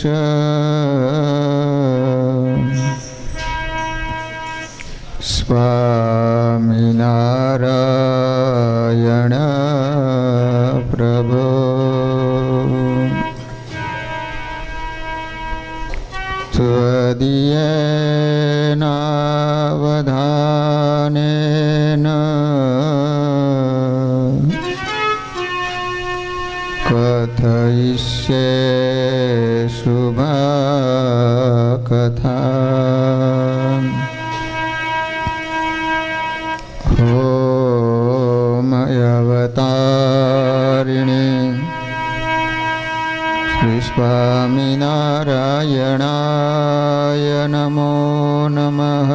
સ્વામિનારાયણ પ્રભુ ત્વદીયેનાવધાનેન કથયિષ્યે શુભા કથા હોમયવતારિણી શ્રી સ્વામિનારાયણાય નમો નમઃ.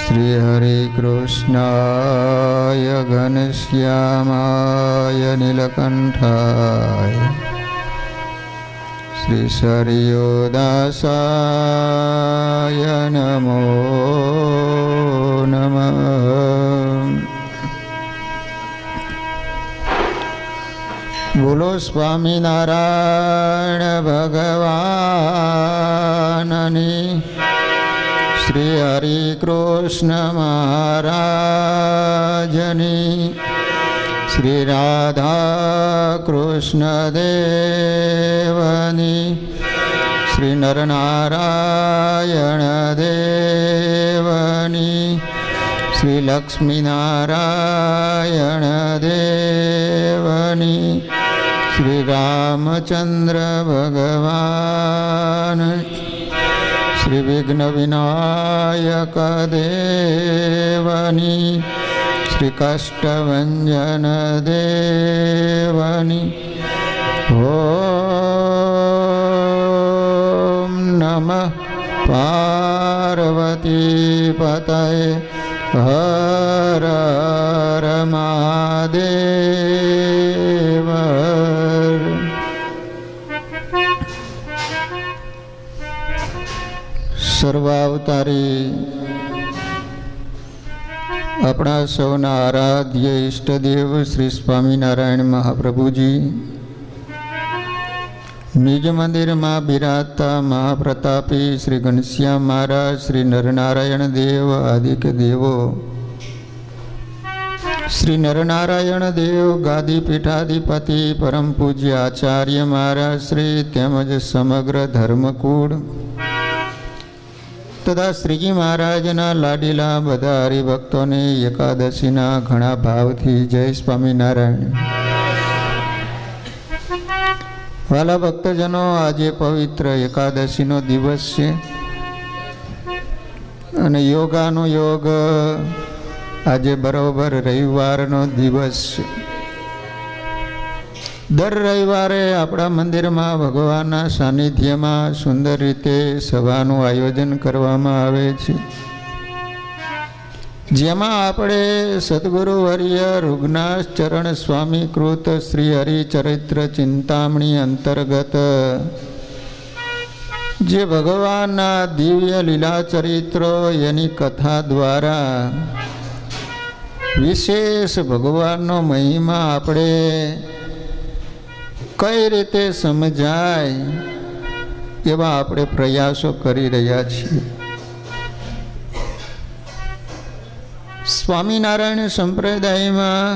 શ્રી હરિ કૃષ્ણાય ઘનશ્યામાય નીલકંઠાય શ્રી સરયોદાસાય નમો નમઃ. બોલો સ્વામિનારાયણ ભગવાનની. શ્રી હરિ કૃષ્ણ મહારાજની. શ્રી રાધા કૃષ્ણ દેવની. શ્રી નરનારાયણ દેવની. શ્રી લક્ષ્મીનારાયણ દેવની. શ્રી રામચંદ્ર ભગવાન. શ્રી વિઘ્ન વિનાયક દેવની. શ્રી કષ્ટભંજન દેવની. ઓમ નમઃ પાર્વતી પતયે હર હર મહાદેવ. સર્વાવતારી આપણા સૌના આરાધ્ય ઈષ્ટદેવ શ્રી સ્વામિનારાયણ મહાપ્રભુજી નિજ મંદિરમાં બિરાજતા મહાપ્રતાપી શ્રી ઘનશ્યામ મહારાજ, શ્રી નરનારાયણ દેવ આદિક દેવો, શ્રી નરનારાયણ દેવ ગાદી પીઠાધિપતિ પરમ પૂજ્ય આચાર્ય મહારાજ શ્રી તેમજ સમગ્ર ધર્મકૂળ તથા શ્રીજી મહારાજના લાડીલા બધા હરિભક્તોને એકાદશીના ઘણા ભાવથી જય સ્વામિનારાયણ. વાલા ભક્તજનો, આજે પવિત્ર એકાદશીનો દિવસ છે અને યોગાનો યોગ આજે બરોબર રવિવારનો દિવસ છે. દર રવિવારે આપણા મંદિરમાં ભગવાનના સાનિધ્યમાં સુંદર રીતે સભાનું આયોજન કરવામાં આવે છે, જેમાં આપણે સદગુરુ વર્ય રુગનાથ ચરણ સ્વામી કૃત શ્રી હરિચરિત્ર ચિંતામણી અંતર્ગત જે ભગવાનના દિવ્ય લીલા ચરિત્રો એની કથા દ્વારા વિશેષ ભગવાનનો મહિમા આપણે કઈ રીતે સમજાય એવા આપણે પ્રયાસો કરી રહ્યા છીએ. સ્વામિનારાયણ સંપ્રદાયમાં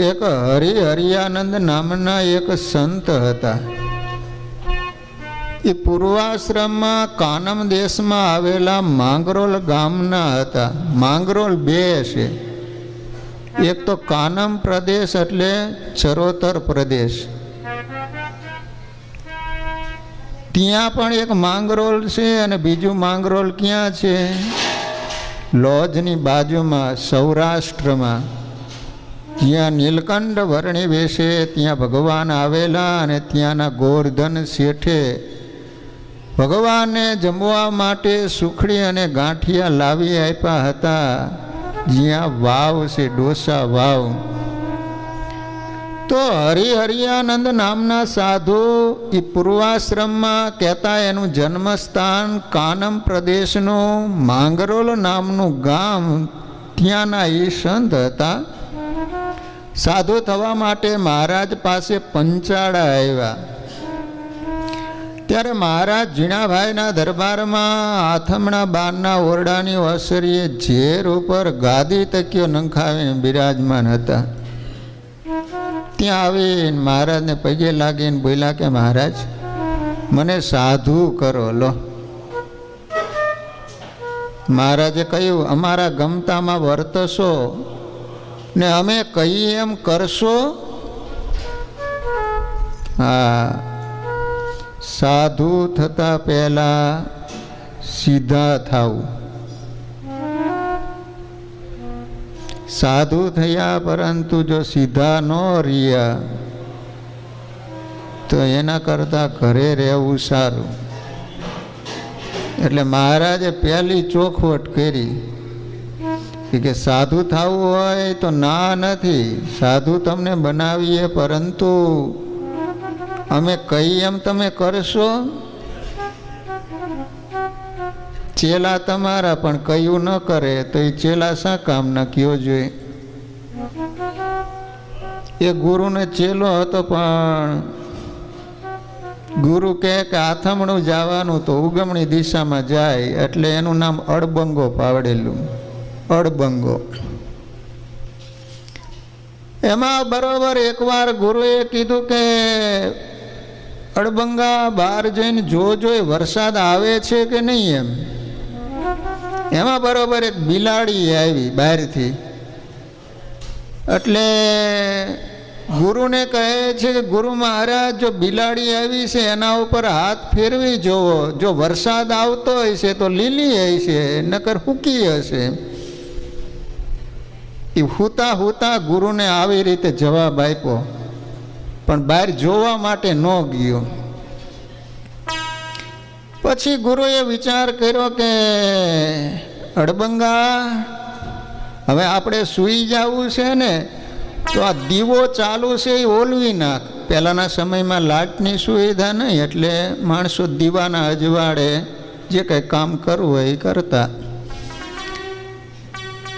એક હરિહરિયાનંદ નામના એક સંત હતા. એ પૂર્વાશ્રમમાં કાનમ દેશમાં આવેલા માંગરોલ ગામના હતા. માંગરોલ બે છે, એક તો કાનમ પ્રદેશ એટલે ચરોતર પ્રદેશ, ત્યાં પણ એક માંગરોલ છે, અને બીજું માંગરોલ ક્યાં છે? લોજની બાજુમાં સૌરાષ્ટ્રમાં, જ્યાં નીલકંઠ વર્ણી વેશે ત્યાં ભગવાન આવેલા, અને ત્યાંના ગોરધન શેઠે ભગવાનને જમવા માટે સુખડી અને ગાંઠિયા લાવી આપ્યા હતા. જ્યાં વાવ છે, ડોસા વાવ. તો હરિહરિયાનંદ નામના સાધુ એ પૂર્વાશ્રમમાં કહેતા એનું જન્મસ્થાન કાનમ પ્રદેશનું માંગરોલ નામનું ગામ, ત્યાંના એ સંત હતા. સાધુ થવા માટે મહારાજ પાસે પંચાળા આવ્યા. ત્યારે મહારાજ ઝીણાભાઈના દરબારમાં આથમણા બારના ઓરડાની ઓસરીએ ઝેર ઉપર ગાદી તકિયો નંખાવીને બિરાજમાન હતા. ત્યાં આવીને મહારાજને પગે લાગીને બોલ્યા કે મહારાજ મને સાધુ કરો લો. મહારાજે કહ્યું અમારા ગમતામાં વર્તશો ને અમે કહીએ એમ કરશો. હા, સાધુ થતા પહેલા સીધા થાવું. સાધુ થયા પરંતુ જો સીધા ન રહ્યા તો એના કરતાં ઘરે રહેવું સારું. એટલે મહારાજે પહેલી ચોખવટ કરી કે સાધુ થવું હોય તો ના નથી, સાધુ તમને બનાવીએ પરંતુ અમે કહીએ એમ તમે કરશો. ચેલા તમારા પણ કયું ન કરે તો એ ચેલા શા કામ ન કયો જોઈએ. એ ગુરુને ચેલો હતો પણ ગુરુ કહે કે આથમણું જવાનું તો ઉગમણી દિશામાં જાય એટલે એનું નામ અડબંગો પાવડેલું. અડબંગો. એમાં બરોબર એકવાર ગુરુએ કીધું કે અડબંગા બહાર જઈને જોજો વરસાદ આવે છે કે નહીં એમ. એમાં બરોબર એક બિલાડી આવી બહારથી. એટલે ગુરુને કહે છે કે ગુરુ મહારાજ જો બિલાડી આવી છે એના ઉપર હાથ ફેરવી જોવો, જો વરસાદ આવતો હશે તો લીલી હશે નકર હુકી હશે. એ હુતા હુતા ગુરુને આવી રીતે જવાબ આપ્યો પણ બહાર જોવા માટે ન ગયો. પછી ગુરુએ વિચાર કર્યો કે અડબંગા હવે આપણે સૂઈ જવું છે ને તો આ દીવો ચાલુ છે એ ઓલવી નાખ. પહેલાંના સમયમાં લાઇટની સુવિધા નહીં એટલે માણસો દીવાના અજવાળે જે કંઈ કામ કરવું હોય એ કરતા.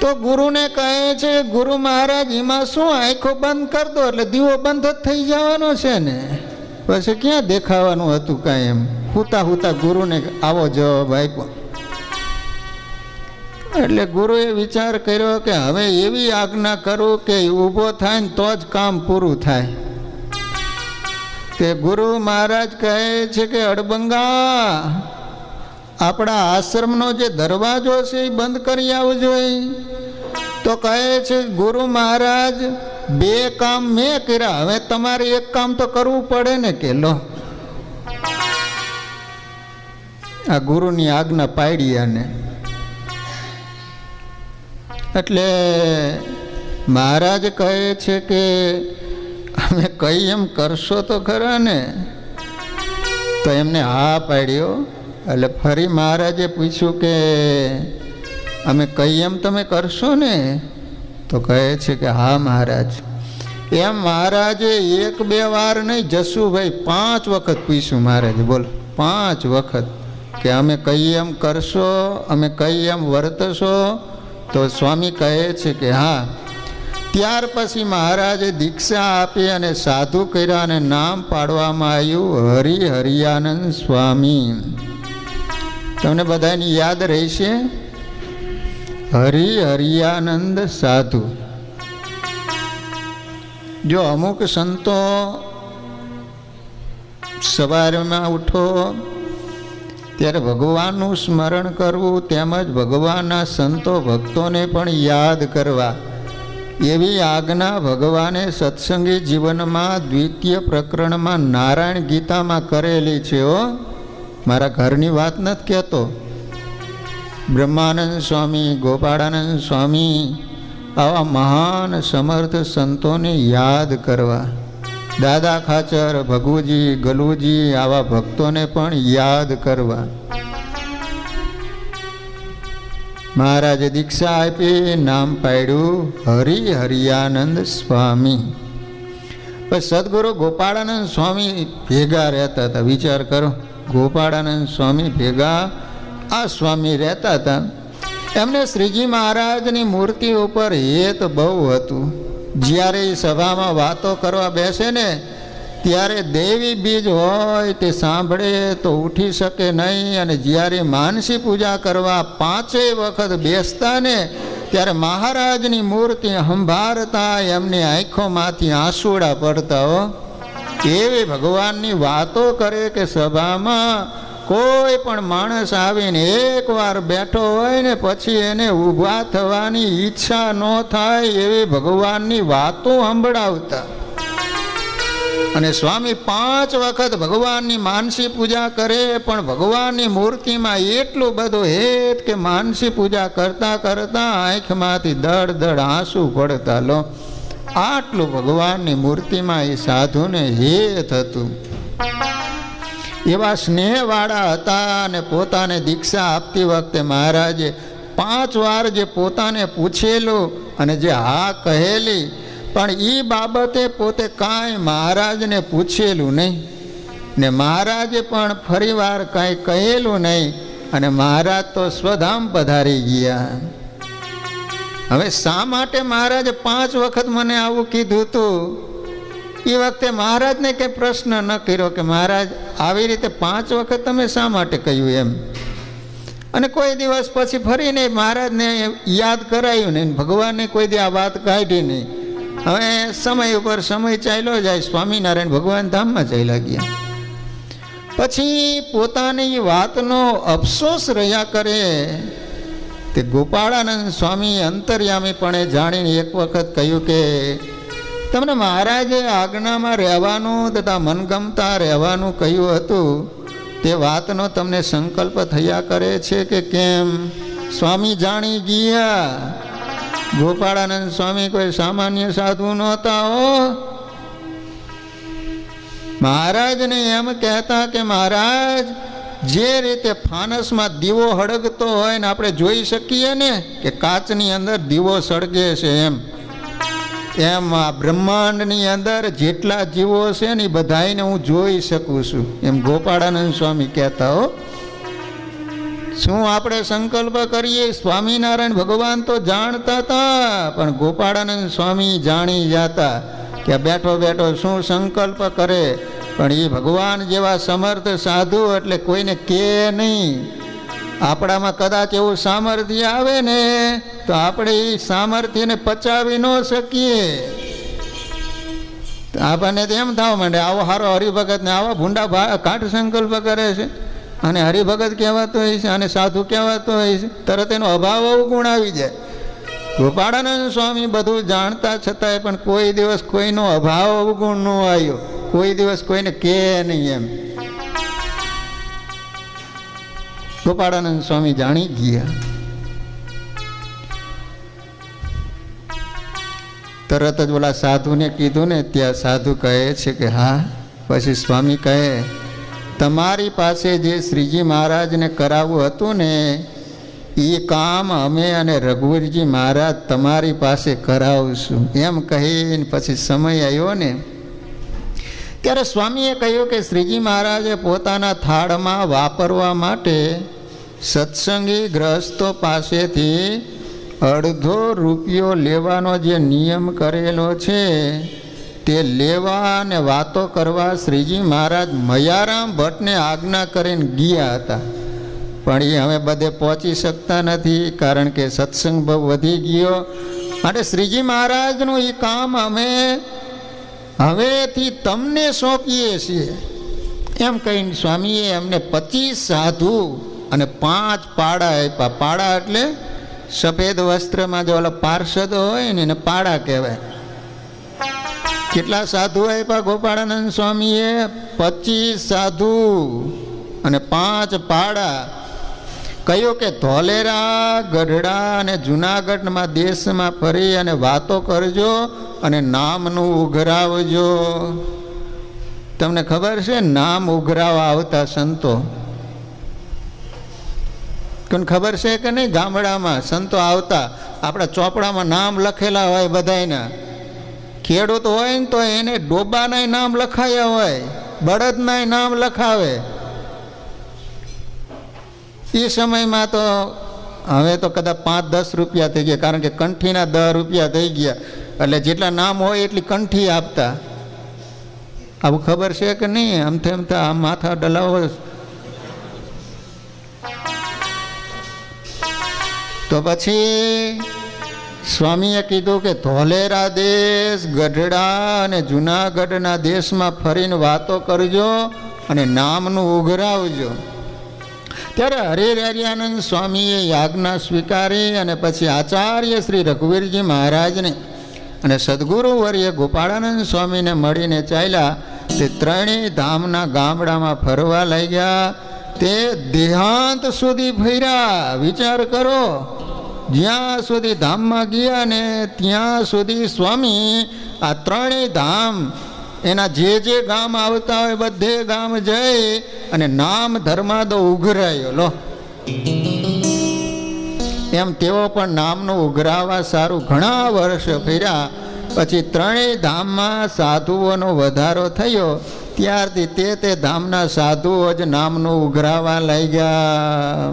તો ગુરુને કહે છે ગુરુ મહારાજ એમાં શું આંખો બંધ કરી દો એટલે દીવો બંધ જ થઈ જવાનો છે ને, પછી ક્યાં દેખાવાનું હતું કાંઈ એમ. હુતા હુતા ગુરુને આવો જવાબ આપ્યો. એટલે ગુરુએ વિચાર કર્યો કે હવે એવી આજ્ઞા કરું કે ઊભો થાય ને તો જ કામ પૂરું થાય. તે ગુરુ મહારાજ કહે છે કે અડબંગા આપણા આશ્રમનો જે દરવાજો છે એ બંધ કરી આવવો જોઈએ. તો કહે છે ગુરુ મહારાજ બે કામ મેં કર્યા, હવે તમારે એક કામ તો કરવું પડે ને કે લો. આ ગુરુની આજ્ઞા પાડી. અને એટલે મહારાજ કહે છે કે અમે કઈ એમ કરશો તો ખરા ને. તો એમને હા પાડ્યો. એટલે ફરી મહારાજે પૂછ્યું કે અમે કઈ એમ તમે કરશો ને. તો કહે છે કે હા મહારાજ. એમ મહારાજે એક બે વાર નહીં જસુભાઈ 5 વખત પૂછ્યું મહારાજે. બોલો 5 વખત કે અમે કઈ એમ કરશો, અમે કઈ એમ વર્તશો. તો સ્વામી કહે છે કે હા. ત્યાર પછી મહારાજે દીક્ષા આપી અને સાધુ કર્યા અને નામ પાડવામાં આવ્યું હરિ હરિયાનંદ સ્વામી. તમને બધાને યાદ રહેશે હરિ હરિયાનંદ સાધુ. જો અમુક સંતો સવારમાં ઉઠો ત્યારે ભગવાનનું સ્મરણ કરવું તેમજ ભગવાનના સંતો ભક્તોને પણ યાદ કરવા એવી આજ્ઞા ભગવાને સત્સંગી જીવનમાં દ્વિતીય પ્રકરણમાં નારાયણ ગીતામાં કરેલી છે. મારા ઘરની વાત નથી કહેતો. બ્રહ્માનંદ સ્વામી, ગોપાળાનંદ સ્વામી આવા મહાન સમર્થ સંતોને યાદ કરવા, દાદા ખાચર, ભગુજી, ગલુજી આવા ભક્તોને પણ યાદ કરવા. મહારાજે દીક્ષા આપી, નામ પાડ્યું હરિ હરિયાનંદ સ્વામી. પછી સદગુરુ ગોપાળાનંદ સ્વામી ભેગા રહેતા હતા. વિચાર કરો, ગોપાળાનંદ સ્વામી ભેગા આ સ્વામી રહેતા હતા. એમને શ્રીજી મહારાજની મૂર્તિ ઉપર હેત બહુ હતું. જ્યારે એ સભામાં વાતો કરવા બેસે ને ત્યારે દેવી બીજ હોય તે સાંભળે તો ઉઠી શકે નહીં, અને જ્યારે માનસી પૂજા કરવા 5 વખત બેસતા ને ત્યારે મહારાજની મૂર્તિ સંભાળતા એમની આંખોમાંથી આંસુડા પડતા હો. એવી ભગવાનની વાતો કરે કે સભામાં કોઈ પણ માણસ આવીને એકવાર બેઠો હોય ને પછી એને ઊભા થવાની ઈચ્છા ન થાય એવી ભગવાનની વાતો સંભળાવતા. અને સ્વામી 5 વખત ભગવાનની માનસી પૂજા કરે, પણ ભગવાનની મૂર્તિમાં એટલું બધું હેત કે માનસી પૂજા કરતા કરતા આંખમાંથી દડ દડ આંસુ પડતા. લો, આટલું ભગવાનની મૂર્તિમાં એ સાધુને હેત હતું. એવા સ્નેહવાળા હતા. અને પોતાને દીક્ષા આપતી વખતે મહારાજે 5 વાર જે પોતાને પૂછેલું અને જે હા કહેલી, પણ એ બાબતે પોતે કાંઈ મહારાજને પૂછેલું નહીં, ને મહારાજે પણ ફરીવાર કાંઈ કહેલું નહીં, અને મહારાજ તો સ્વધામ પધારી ગયા. હવે શા માટે મહારાજે 5 વખત મને આવું કીધું હતું? એ વખતે મહારાજને કંઈ પ્રશ્ન ન કર્યો કે મહારાજ આવી રીતે 5 વખત તમે શા માટે કહ્યું એમ. અને કોઈ દિવસ પછી ફરીને મહારાજને યાદ કરાયું નહીં, ભગવાનને કોઈ દી આ વાત કાઢી નહીં. હવે સમય ઉપર સમય ચાલ્યો જાય, સ્વામિનારાયણ ભગવાન ધામમાં ચાલ્યા ગયા. પછી પોતાની વાતનો અફસોસ રહ્યા કરે તે ગોપાળાનંદ સ્વામી અંતર્યામીપણે જાણીને એક વખત કહ્યું કે તમને મહારાજે આજ્ઞામાં રહેવાનું તથા મનગમતા રહેવાનું કહ્યું હતું, તે વાતનો તમને સંકલ્પ થયા કરે છે કે કેમ? સ્વામી જાણી ગયા. ગોપાળાનંદ સ્વામી કોઈ સામાન્ય સાધુ નહોતા હો. મહારાજને એમ કહેતા કે મહારાજ, જે રીતે ફાનસમાં દીવો હળગતો હોય ને આપણે જોઈ શકીએ ને કે કાચની અંદર દીવો સળગે છે, એમ આ બ્રહ્માંડની અંદર જેટલા જીવો છે ને એ બધાને હું જોઈ શકું છું, એમ ગોપાળાનંદ સ્વામી કહેતા હો. શું આપણે સંકલ્પ કરીએ? સ્વામિનારાયણ ભગવાન તો જાણતા હતા, પણ ગોપાળાનંદ સ્વામી જાણી જતા કે બેઠો બેઠો શું સંકલ્પ કરે. પણ એ ભગવાન જેવા સમર્થ સાધુ એટલે કોઈને કહે નહીં. આપણામાં કદાચ એવું સામર્થ્ય આવે ને તો આપણે એ સામર્થ્યને પચાવી ન શકીએ. આપણને તો એમ થવા માંડે આવો સારો હરિભગત ને આવા ભૂંડા કાઠ સંકલ્પ કરે છે, અને હરિભગત કહેવાતો હોય છે, અને સાધુ કહેવાતો હોય છે, તરત એનો અભાવ અવગુણ આવી જાય. ગોપાળાનંદ સ્વામી બધું જાણતા છતાંય પણ કોઈ દિવસ કોઈનો અભાવ અવગુણ ન આવ્યો, કોઈ દિવસ કોઈને કહે નહીં એમ. ગોપાળાનંદ સ્વામી જાણી ગયા. તરત જ ઓલા સાધુને કીધું ને, ત્યાં સાધુ કહે છે કે હા. પછી સ્વામી કહે, તમારી પાસે જે શ્રીજી મહારાજને કરાવવું હતું ને એ કામ અમે અને રઘુવીરજી મહારાજ તમારી પાસે કરાવશું, એમ કહીને પછી સમય આવ્યો ને ત્યારે સ્વામીએ કહ્યું કે શ્રીજી મહારાજે પોતાના થાળમાં વાપરવા માટે સત્સંગી ગ્રહસ્થો પાસેથી ₹1.5 લેવાનો જે નિયમ કરેલો છે તે લેવા અને વાતો કરવા શ્રીજી મહારાજ મયારામ ભટ્ટને આજ્ઞા કરીને ગયા હતા. પણ એ હવે બધે પહોંચી શકતા નથી, કારણ કે સત્સંગ બહુ વધી ગયો. માટે શ્રીજી મહારાજનું એ કામ અમે હવેથી તમને સોંપીએ છીએ, એમ કહીને સ્વામીએ એમને 25 સાધુ અને 5 પાડા આપ્યા. પાડા એટલે સફેદ વસ્ત્રમાં જે ઓલા પાર્ષદો હોય ને એને પાડા કહેવાય. કેટલા સાધુ આપ્યા ગોપાળાનંદ સ્વામીએ? 25 સાધુ અને 5 પાડા. કહ્યું કે ધોલેરા, ગઢડા અને જુનાગઢમાં દેશમાં ફરી અને વાતો કરજો અને નામનું ઉઘરાવજો. તમને ખબર છે નામ ઉઘરાવા આવતા સંતો? કોને ખબર છે કે નહીં? ગામડામાં સંતો આવતા, આપણા ચોપડામાં નામ લખેલા હોય બધાયના. ખેડૂત હોય ને તો એને ડોબાના નામ લખાયા હોય, બળદના નામ લખાવે. એ સમયમાં તો હવે તો કદાચ 5-10 રૂપિયા થઈ ગયા, કારણ કે કંઠીના 10 રૂપિયા થઈ ગયા, એટલે જેટલા નામ હોય એટલી કંઠી આપતા. આવું ખબર છે કે નહીં? આમ આમ માથા ડલાવો. તો પછી સ્વામીએ કીધું કે ધોલેરા દેશ, ગઢડા અને જુનાગઢના દેશમાં ફરીને વાતો કરજો અને નામનું ઉઘરાવજો. ત્યારે હરિહરાનંદ સ્વામીએ યાજ્ઞા સ્વીકારી અને પછી આચાર્ય શ્રી રઘુવીરજી મહારાજને અને સદગુરુ વર્ય ગોપાળાનંદ સ્વામીને મળીને ચાલ્યા. તે ત્રણેય ધામના ગામડામાં ફરવા લાગ્યા. તે દેહાંત સુધી ફર્યા. વિચાર કરો, જ્યાં સુધી ધામમાં ગયા ને ત્યાં સુધી સ્વામી આ ત્રણેય ધામ એના જે ગામ આવતા હોય બધે ગામ જઈ અને નામ ધર્માદો ઉઘરાયો. લો, એમ તેઓ પણ નામનું ઉઘરાવા સારું ઘણા વર્ષ ફર્યા. પછી ત્રણેય ધામમાં સાધુઓનો વધારો થયો. ત્યારથી તે ધામના સાધુઓ જ નામનું ઉઘરાવા લાગ્યા.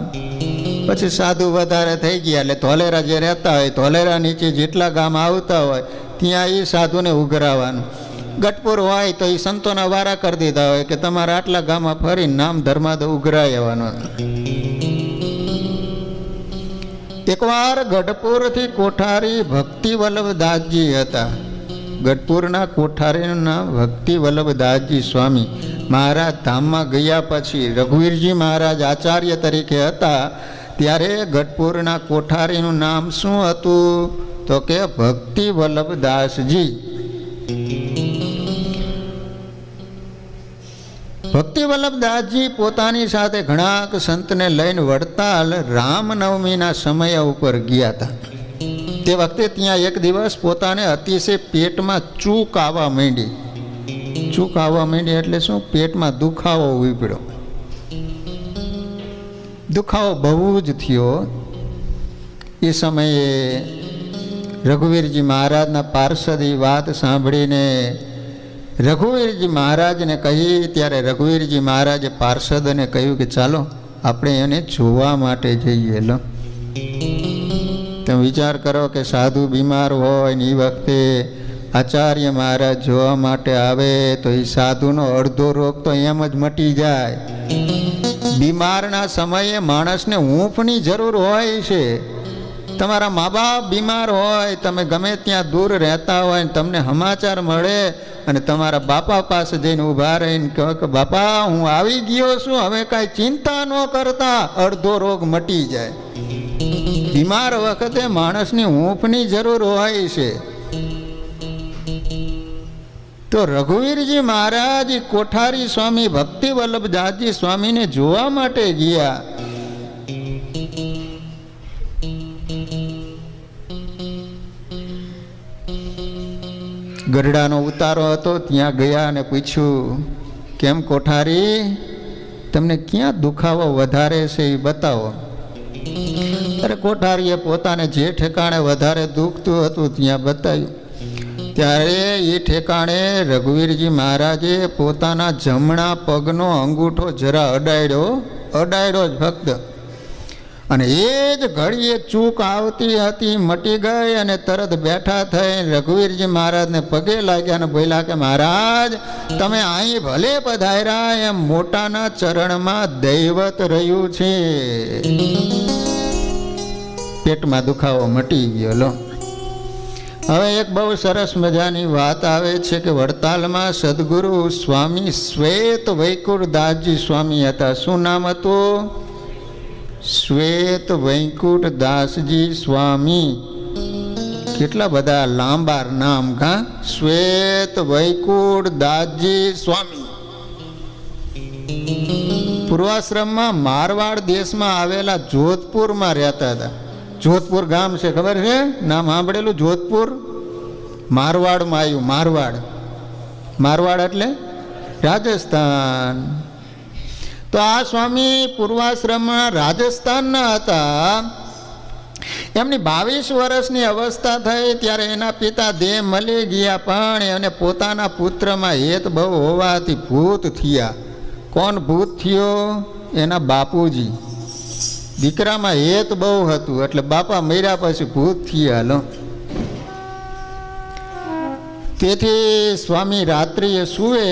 પછી સાધુ વધારે થઈ ગયા એટલે ધોલેરા જે રહેતા હોય, ધોલેરા નીચે જેટલા ગામ આવતા હોય ત્યાં એ સાધુને ઉઘરાવાનું. ગઢપુર હોય તો એ સંતોના વારા કરી દીધા હોય કે તમારે આટલા ગામમાં ફરી નામ ધર્માદ ઉઘરાઈ આવવાનો. એકવાર ગઢપુરથી કોઠારી ભક્તિ વલ્લભદાસજી હતા. ગઢપુરના કોઠારીનું નામ ભક્તિ વલ્લભદાસજી સ્વામી મહારાજ ધામમાં ગયા પછી રઘુવીરજી મહારાજ આચાર્ય તરીકે હતા. ત્યારે ગઢપુરના કોઠારીનું નામ શું હતું? તો કે ભક્તિ વલ્લભદાસજી. ભક્તિ વલ્લભદાસજી પોતાની સાથે ઘણા સંતને લઈને વડતાલ રામનવમીના સમય ઉપર ગયા હતા. તે વખતે ત્યાં એક દિવસ પોતાને અતિશય પેટમાં ચૂક આવવા માંડી. ચૂક આવવા માંડી એટલે શું? પેટમાં દુખાવો ઉપડ્યો. દુખાવો બહુ જ થયો. એ સમયે રઘુવીરજી મહારાજના પાર્ષદ વાત સાંભળીને રઘુવીરજી મહારાજને કહી. ત્યારે રઘુવીરજી મહારાજે પાર્ષદને કહ્યું કે ચાલો આપણે એને જોવા માટે જઈએ. લો, તમે વિચાર કરો કે સાધુ બીમાર હોય ને એ વખતે આચાર્ય મહારાજ જોવા માટે આવે તો એ સાધુનો અડધો રોગ તો એમ જ મટી જાય. બીમારના સમયે માણસને હૂંફની જરૂર હોય છે. તમારા મા બાપ બીમાર હોય, તમે ગમે ત્યાં દૂર રહેતા હોય ને તમને સમાચાર મળે અને તમારા બાપા પાસે જઈને ઊભા રહીને કહો કે બાપા હું આવી ગયો છું, હવે કાંઈ ચિંતા ન કરતા, અડધો રોગ મટી જાય. બીમાર વખતે માણસની હૂંફની જરૂર હોય છે. તો રઘુવીરજી મહારાજ કોઠારી સ્વામી ભક્તિ વલ્લભદાસજી સ્વામીને જોવા માટે ગયા. ગઢડાનો ઉતારો હતો, ત્યાં ગયા અને પૂછ્યું કેમ કોઠારી, તમને ક્યાં દુખાવો વધારે છે એ બતાવો. અરે કોઠારીએ પોતાને જે ઠેકાણે વધારે દુખતું હતું ત્યાં બતાવ્યું. ત્યારે એ ઠેકાણે રઘુવીરજી મહારાજે પોતાના જમણા પગનો અંગૂઠો જરા અડાડ્યો જ ફક્ત. અને એ જ ઘડીએ ચૂક આવતી હતી મટી ગઈ અને તરત બેઠા થઈ રઘુવીરજી મહારાજને પગે લાગ્યા અને બોલ્યા કે મહારાજ તમે અહીં ભલે પધાર્યા, એમ મોટાના ચરણમાં દૈવત રહ્યું છે. પેટમાં દુખાવો મટી ગયો. લો, હવે એક બહુ સરસ મજાની વાત આવે છે કે વડતાલમાં સદગુરુ સ્વામી શ્વેત વૈકુંઠદાસજી સ્વામી હતા. શું નામ હતું? શ્વેત વૈકુંઠદાસજી સ્વામી. કેટલા બધા લાંબા નામ કા. શ્વેત વૈકુંઠદાસજી સ્વામી પૂર્વાશ્રમમાં મારવાડ દેશમાં આવેલા જોધપુરમાં રહેતા હતા. જોધપુર ગામ છે, ખબર છે? નામ સાંભળેલું? જોધપુર મારવાડમાં આવ્યું. મારવાડ એટલે રાજસ્થાન. તો આ સ્વામી પૂર્વાશ્રમમાં રાજસ્થાનના હતા. એમની 22 વર્ષની અવસ્થા થઈ ત્યારે એના પિતા દેહ મળી ગયા, પણ એને પોતાના પુત્રમાં હેત બહુ હોવાથી ભૂત થયા. કોણ ભૂત થયો? એના બાપુજી. દીકરામાં હેત બહુ હતું, એટલે બાપા મર્યા પછી ભૂત થયા. હાલો, તેથી સ્વામી રાત્રિએ સૂવે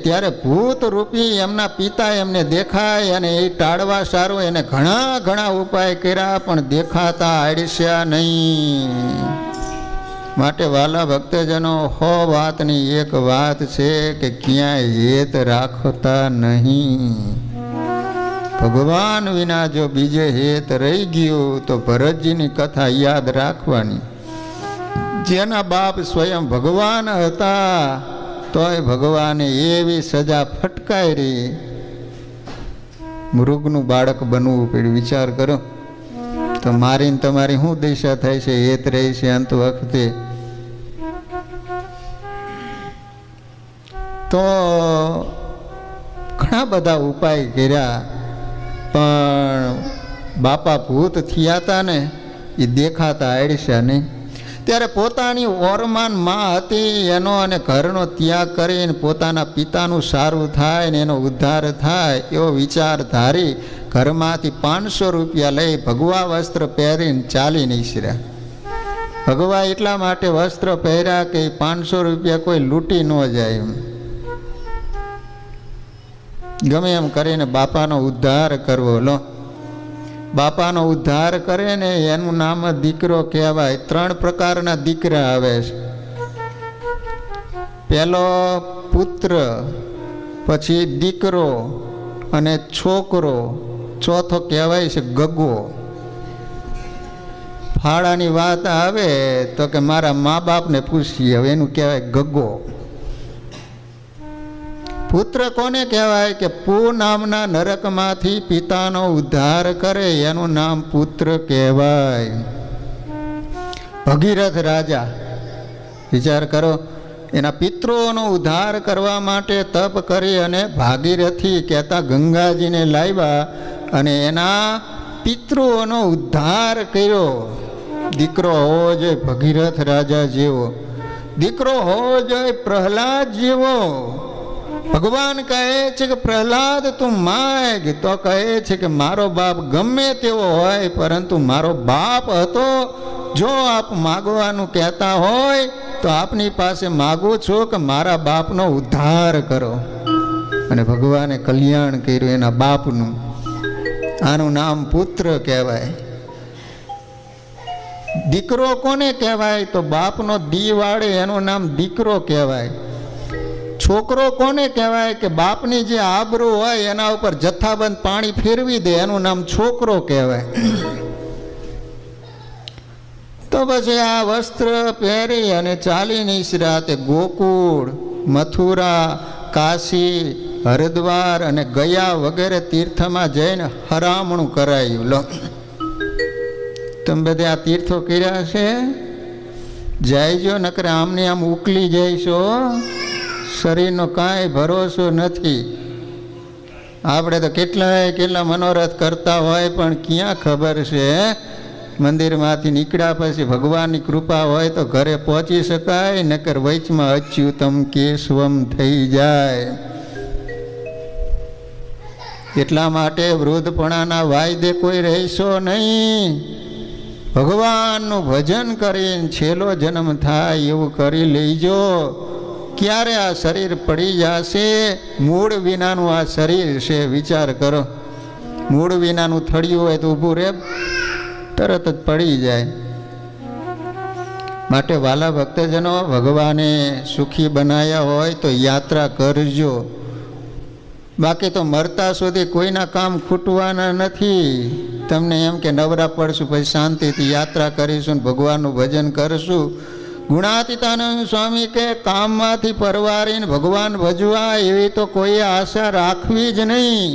ત્યારે ભૂત રૂપી એમના પિતા એમને દેખાય, અને એ ટાળવા સારું એને ઘણા ઘણા ઉપાય કર્યા, પણ દેખાતા આડસ્યા નહીં. માટે વાલા ભક્તજનો, હો વાતની એક વાત છે કે ક્યાંય હેત રાખતા નહીં. ભગવાન વિના જો બીજે હેત રહી ગયું તો ભરતજીની કથા યાદ રાખવાની. જેના બાપ સ્વયં ભગવાન હતા તોય ભગવાને એવી સજા ફટકારી, મૃગનું બાળક બનવું પડ્યું. વિચાર કરો તો મારીને તમારી શું દિશા થાય છે, હેત રહી છે અંત વખતે. તો ઘણા બધા ઉપાય કર્યા, પણ બાપા ભૂત થયા હતા ને એ દેખાતા આડસ્યા નહીં. ત્યારે પોતાની ઓરમાન માં હતી એનો અને ઘરનો ત્યાગ કરીને પોતાના પિતાનું સારું થાય ને એનો ઉદ્ધાર થાય એવો વિચાર ધારી ઘરમાંથી 500 રૂપિયા લઈ ભગવા વસ્ત્ર પહેરીને ચાલી નીકળ્યા. ભગવા એટલા માટે વસ્ત્ર પહેર્યા કે 500 રૂપિયા કોઈ લૂંટી ન જાય એમ. ગમે એમ કરીને બાપાનો ઉદ્ધાર કરવો. લો, બાપાનો ઉદ્ધાર કરે ને એનું નામ દીકરો કહેવાય. 3 પ્રકારના દીકરા આવે છે. પહેલો પુત્ર, પછી દીકરો અને છોકરો, ચોથો કહેવાય છે ગગો. ફાળાની વાત આવે તો કે મારા મા બાપને પૂછીએ, હવે એનું કહેવાય ગગો. પુત્ર કોને કહેવાય કે પૂ નામના નરકમાંથી પિતાનો ઉદ્ધાર કરે એનું નામ પુત્ર કહેવાય. ભગીરથ રાજા, વિચાર કરો, એના પિતૃઓનો ઉદ્ધાર કરવા માટે તપ કરી અને ભાગીરથી કહેતા ગંગાજીને લાવ્યા અને એના પિતૃઓનો ઉદ્ધાર કર્યો. દીકરો હોવો જોઈએ ભગીરથ રાજા જેવો, દીકરો હોવો જોઈએ પ્રહલાદ જેવો. ભગવાન કહે છે કે પ્રહલાદ તું માગ, તો કહે છે કે મારો બાપ ગમે તેવો હોય પરંતુ મારો બાપ હતો. જો આપ માગવાનું કહેતા હોય તો આપની પાસે માગું છું કે મારા બાપનો ઉદ્ધાર કરો. અને ભગવાને કલ્યાણ કર્યું એના બાપનું. આનું નામ પુત્ર કહેવાય. દીકરો કોને કહેવાય તો બાપનો દી વાળે એનું નામ દીકરો કહેવાય. છોકરો કોને કહેવાય કે બાપની જે આબરૂ હોય એના ઉપર જથ્થાબંધ પાણી ફેરવી દે એનું નામ છોકરો કહેવાય. તો પછી આ વસ્ત્ર પહેરી અને ચાલી નીકળ્યા. તે ગોકુળ, મથુરા, કાશી, હરિદ્વાર અને ગયા વગેરે તીર્થમાં જઈને હરામણું કરાયું. લો, તમે બધે આ તીર્થો કર્યા છે? જાયજો, નકર આમને આમ ઉકલી જઈશો. શરીરનો કાંઈ ભરોસો નથી. આપણે તો કેટલા મનોરથ કરતા હોય પણ ક્યાં ખબર છે મંદિરમાંથી નીકળ્યા પછી ભગવાનની કૃપા હોય તો ઘરે પહોંચી શકાય, નકર વચમાં અચ્યુતમ કેશવમ થઈ જાય. એટલા માટે વૃદ્ધપણાના વાયદે કોઈ રહેશો નહીં. ભગવાનનું ભજન કરીને છેલ્લો જન્મ થાય એવું કરી લેજો. ક્યારે આ શરીર પડી જશે? મૂળ વિનાનું આ શરીર છે. વિચાર કરો, મૂળ વિનાનું થળિયું હોય તો ઊભું રહે, તરત જ પડી જાય. માટે વાલા ભક્તજનો, ભગવાને સુખી બનાવ્યા હોય તો યાત્રા કરજો. બાકી તો મરતા સુધી કોઈના કામ ખૂટવાના નથી. તમને એમ કે નવરા પડશું પછી શાંતિથી યાત્રા કરીશું, ભગવાનનું ભજન કરશું. ગુણાતીતાનંદ સ્વામી કે કામમાંથી પરવારીને ભગવાન ભજવા એવી તો કોઈ આશા રાખવી જ નહીં.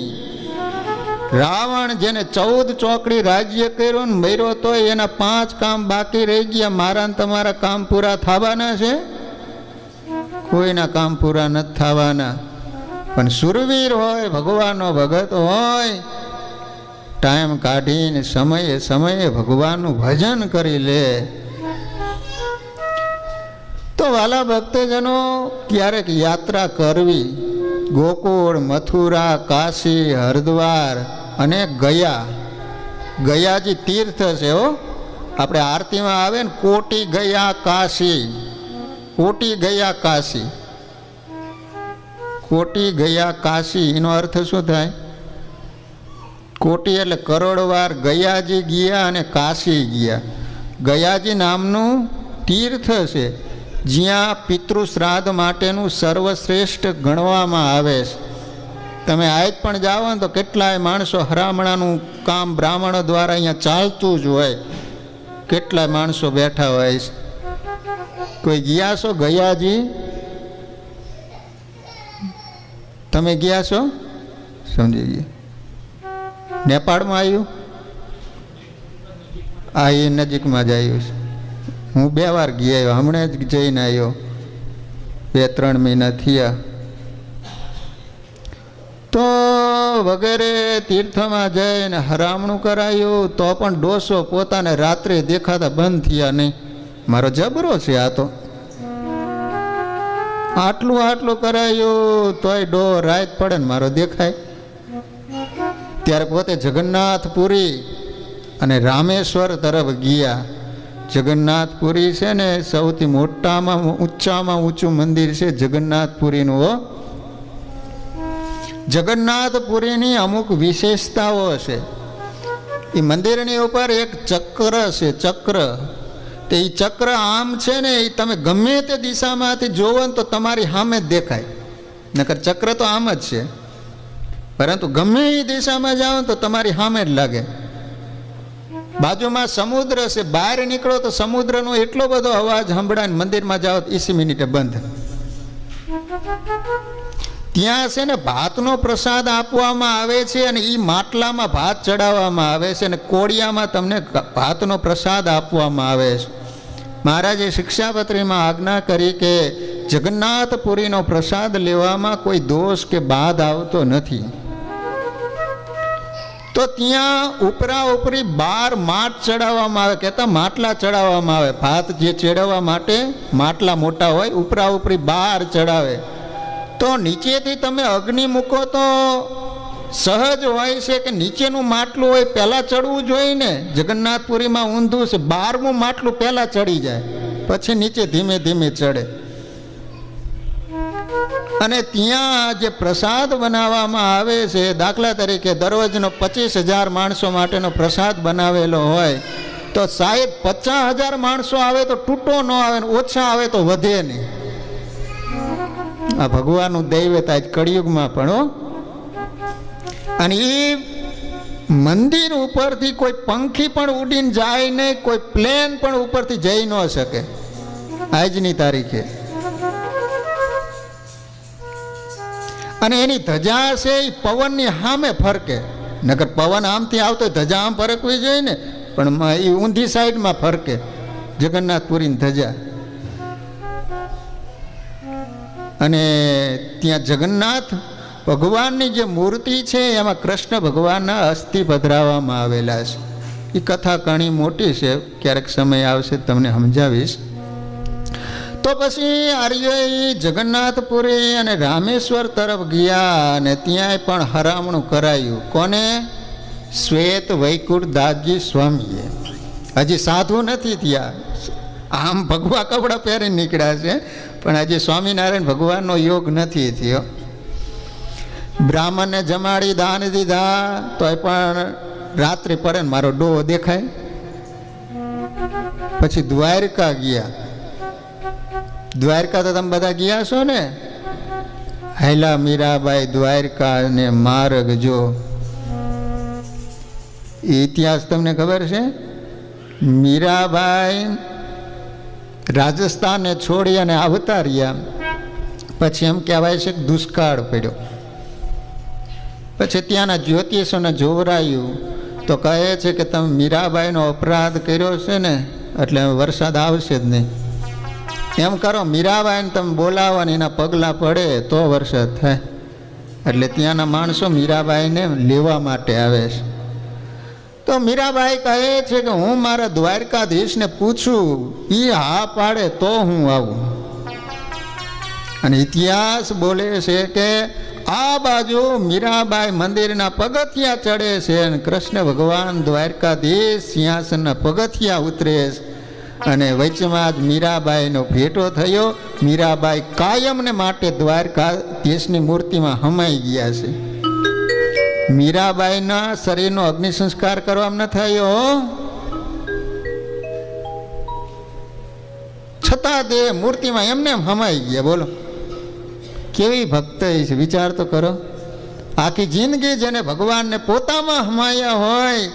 રાવણ જેને 14 ચોકડી રાજ્ય કર્યું ને મર્યો તો એના 5 કામ બાકી રહી ગયા. મારા ને તમારા કામ પૂરા થવાના છે? કોઈના કામ પૂરા નથી થવાના. પણ સુરવીર હોય, ભગવાનનો ભગત હોય, ટાઈમ કાઢીને સમયે સમયે ભગવાનનું ભજન કરી લે. તો વાલા ભક્તજનો, ક્યારેક યાત્રા કરવી. ગોકુળ, મથુરા, કાશી, હરિદ્વાર અને ગયા ગયાજી તીર્થ છે હો. આપણે આરતીમાં આવે ને કોટી ગયા કાશી, કોટી ગયા કાશી, કોટી ગયા કાશી, એનો અર્થ શું થાય? કોટી એટલે કરોડવાર ગયાજી ગયા અને કાશી ગયા. ગયાજી નામનું તીર્થ છે જ્યાં પિતૃ શ્રાદ્ધ માટેનું સર્વશ્રેષ્ઠ ગણવામાં આવે છે. તમે આજ પણ જાઓ ને તો કેટલાય માણસો, હરામણાનું કામ બ્રાહ્મણો દ્વારા અહીંયા ચાલતું જ હોય, કેટલાય માણસો બેઠા હોય છે. કોઈ ગયા છો ગયાજી? તમે ગયા છો? સમજી ગયા. નેપાળમાં આવ્યું? આ એ નજીકમાં જ આવ્યું છે. હું 2 વાર ગયા આવ્યો, હમણાં જ જઈને આવ્યો, 2-3 મહિના થયા. તો વગેરે તીર્થમાં જઈને હરામણું કરાયું તો પણ ડોસો પોતાને રાત્રે દેખાતા બંધ થયા નહીં. મારો જબરો છે આ તો. આટલું કરાયું તોય ડો રાત પડે ને મારો દેખાય. ત્યારે પોતે જગન્નાથપુરી અને રામેશ્વર તરફ ગયા. જગન્નાથપુરી છે ને સૌથી મોટામાં ઊંચું મંદિર છે જગન્નાથપુરીનું. જગન્નાથપુરીની અમુક વિશેષતાઓ છે. એ મંદિરની ઉપર એક ચક્ર છે, ચક્ર. તે એ ચક્ર આમ છે ને, એ તમે ગમે તે દિશામાંથી જોવો ને તો તમારી સામે જ દેખાય. નકર ચક્ર તો આમ જ છે, પરંતુ ગમે એ દિશામાં જાઓ તો તમારી સામે જ લાગે. બાજુમાં સમુદ્ર છે, બહાર નીકળો તો સમુદ્રનો એટલો બધો અવાજ સંભળાય, મંદિરમાં જાઓ તો 20 મિનિટે બંધ. ત્યાં છે ને ભાતનો પ્રસાદ આપવામાં આવે છે અને એ માટલામાં ભાત ચડાવવામાં આવે છે અને કોળિયામાં તમને ભાતનો પ્રસાદ આપવામાં આવે છે. મહારાજે શિક્ષાપત્રીમાં આજ્ઞા કરી કે જગન્નાથપુરીનો પ્રસાદ લેવામાં કોઈ દોષ કે બાદ આવતો નથી. તો ત્યાં ઉપરી 12 માટ ચડાવવામાં આવે, કહેતા માટલા ચડાવવામાં આવે. ભાત જે ચડાવવા માટે માટલા મોટા હોય, ઉપરી 12 ચડાવે. તો નીચેથી તમે અગ્નિ મૂકો તો સહજ હોય છે કે નીચેનું માટલું હોય પહેલાં ચડવું જોઈએ ને. જગન્નાથપુરીમાં ઊંધું છે, 12મું માટલું પહેલાં ચડી જાય, પછી નીચે ધીમે ધીમે ચડે. અને ત્યાં જે પ્રસાદ બનાવવામાં આવે છે, દાખલા તરીકે દરરોજનો 25,000 માણસો માટેનો પ્રસાદ બનાવેલો હોય તો સાહેબ 50,000 માણસો આવે તો તૂટો ન આવે, ઓછા આવે તો વધે નહીં. આ ભગવાનનું દૈવત આજ કળિયુગમાં પણ. અને એ મંદિર ઉપરથી કોઈ પંખી પણ ઉડીને જાય નહીં, કોઈ પ્લેન પણ ઉપરથી જઈ ન શકે આજની તારીખે. અને એની ધજા છે એ પવનની સામે ફરકે. નકર પવન આમથી આવતો ધજા આમ ફરકવી જોઈએ ને, પણ એ ઊંધી સાઈડમાં ફરકે જગન્નાથપુરીની ધજા. અને ત્યાં જગન્નાથ ભગવાનની જે મૂર્તિ છે એમાં કૃષ્ણ ભગવાનના અસ્થિ પધરાવવામાં આવેલા છે. એ કથા ઘણી મોટી છે, ક્યારેક સમય આવશે તમને સમજાવીશ. તો પછી આર્યોએ જગન્નાથપુરી અને રામેશ્વર તરફ ગયા અને ત્યાંય પણ હરામણું કરાયું. કોને? શ્વેત વૈકુંઠ દાસજી સ્વામીએ. હજી સાધુ નથી ત્યાં, આમ ભગવા કપડાં પહેરીને નીકળ્યા છે, પણ હજી સ્વામિનારાયણ ભગવાનનો યોગ નથી થયો. બ્રાહ્મણને જમાડી દાન દીધા તોય પણ રાત્રિ પડે ને મારો ડોહો દેખાય. પછી દ્વારકા ગયા. દ્વારકા તો તમે બધા ગયા છો ને? હેલા મીરાબાઈ દ્વારકા ને માર્ગ જો. એ ઇતિહાસ તમને ખબર છે? મીરાબાઈ રાજસ્થાનને છોડી અને આવતા રહ્યા. પછી એમ કહેવાય છે કે દુષ્કાળ પડ્યો. પછી ત્યાંના જ્યોતિષોને જોવરાયું તો કહે છે કે તમે મીરાબાઈનો અપરાધ કર્યો છે ને, એટલે વરસાદ આવશે જ નહીં. એમ કરો, મીરાબાઈને તમે બોલાવો ને એના પગલાં પડે તો વરસાદ થાય. એટલે ત્યાંના માણસો મીરાબાઈને લેવા માટે આવે છે. તો મીરાબાઈ કહે છે કે હું મારા દ્વારકાધીશને પૂછું, એ હા પાડે તો હું આવું. અને ઇતિહાસ બોલે છે કે આ બાજુ મીરાબાઈ મંદિરના પગથિયા ચડે છે અને કૃષ્ણ ભગવાન દ્વારકાધીશ સિંહાસનના પગથિયા ઉતરે છે. અને વચમાં જ મીરાબાઈનો ભેટો થયો. મીરાબાઈ કાયમને માટે દ્વારકાધીશની મૂર્તિમાં હમાઈ ગયા છે. મીરાબાઈના શરીરનો અગ્નિ સંસ્કાર કરવામાં ન થયો, છતાં તે મૂર્તિમાં એમને હમાઈ ગયા. બોલો કેવી ભક્તિ છે, વિચાર તો કરો. આખી જિંદગી જેને ભગવાનને પોતામાં હમાયા હોય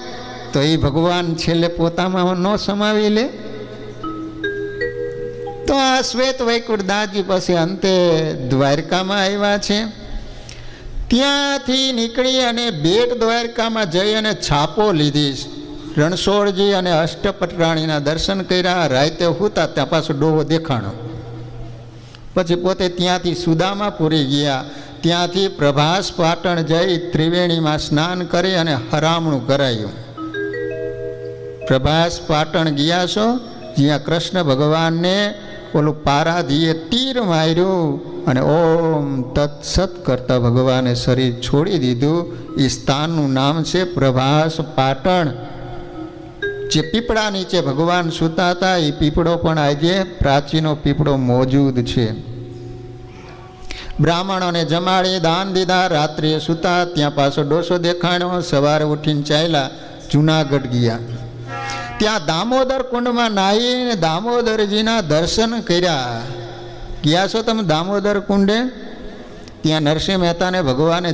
તો એ ભગવાન છેલ્લે પોતામાં ન સમાવી લે. તો આ શ્વેત વૈકુંઠ દાસજી પછી અંતે દ્વારકામાં આવ્યા છે. ત્યાંથી નીકળી અને બેટ દ્વારકામાં જઈ અને છાપો લીધી. રણછોડજી અને અષ્ટપટરાણીના દર્શન કર્યા. રાતે હુતા ત્યાં પાછો ડોહો દેખાણો. પછી પોતે ત્યાંથી સુદામાપુરી ગયા. ત્યાંથી પ્રભાસ પાટણ જઈ ત્રિવેણીમાં સ્નાન કરી અને હરામણું કરાયું. પ્રભાસ પાટણ ગયા છો, જ્યાં કૃષ્ણ ભગવાનને ઓલું પારાધીએ તીર માર્યું અને ઓમ તત્સત કરતા ભગવાને શરીર છોડી દીધું. એ સ્થાનનું નામ છે પ્રભાસ પાટણ. જે પીપળા નીચે ભગવાન સૂતા હતા એ પીપળો પણ આજે પ્રાચીનો પીપળો મોજૂદ છે. બ્રાહ્મણોને જમાડી દાન દીધા. રાત્રિએ સૂતા, ત્યાં પાછો ડોસો દેખાણ્યો. સવારે ઉઠીને ચાલ્યા જુનાગઢ ગયા. ત્યાં દામોદર કુંડમાં નાહીને દામોદરજીના દર્શન કર્યા. ગયા છો તમે દામોદર કુંડે? ત્યાં નરસિંહ મહેતાને ભગવાને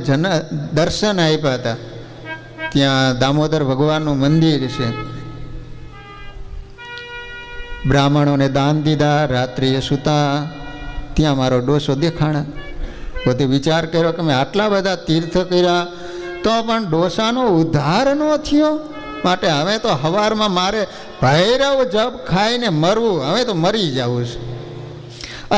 દર્શન આપ્યા હતા. ત્યાં દામોદર ભગવાનનું મંદિર છે. બ્રાહ્મણોને દાન દીધા. રાત્રિએ સૂતા, ત્યાં મારો ડોસો દેખાણા. પોતે વિચાર કર્યો કે મેં આટલા બધા તીર્થ કર્યા તો પણ ડોસાનો ઉદ્ધાર ન થયો. માટે હવે તો હવારમાં મારે ભૈરવ જપ ખાઈને મરવું, હવે તો મરી જવું છે.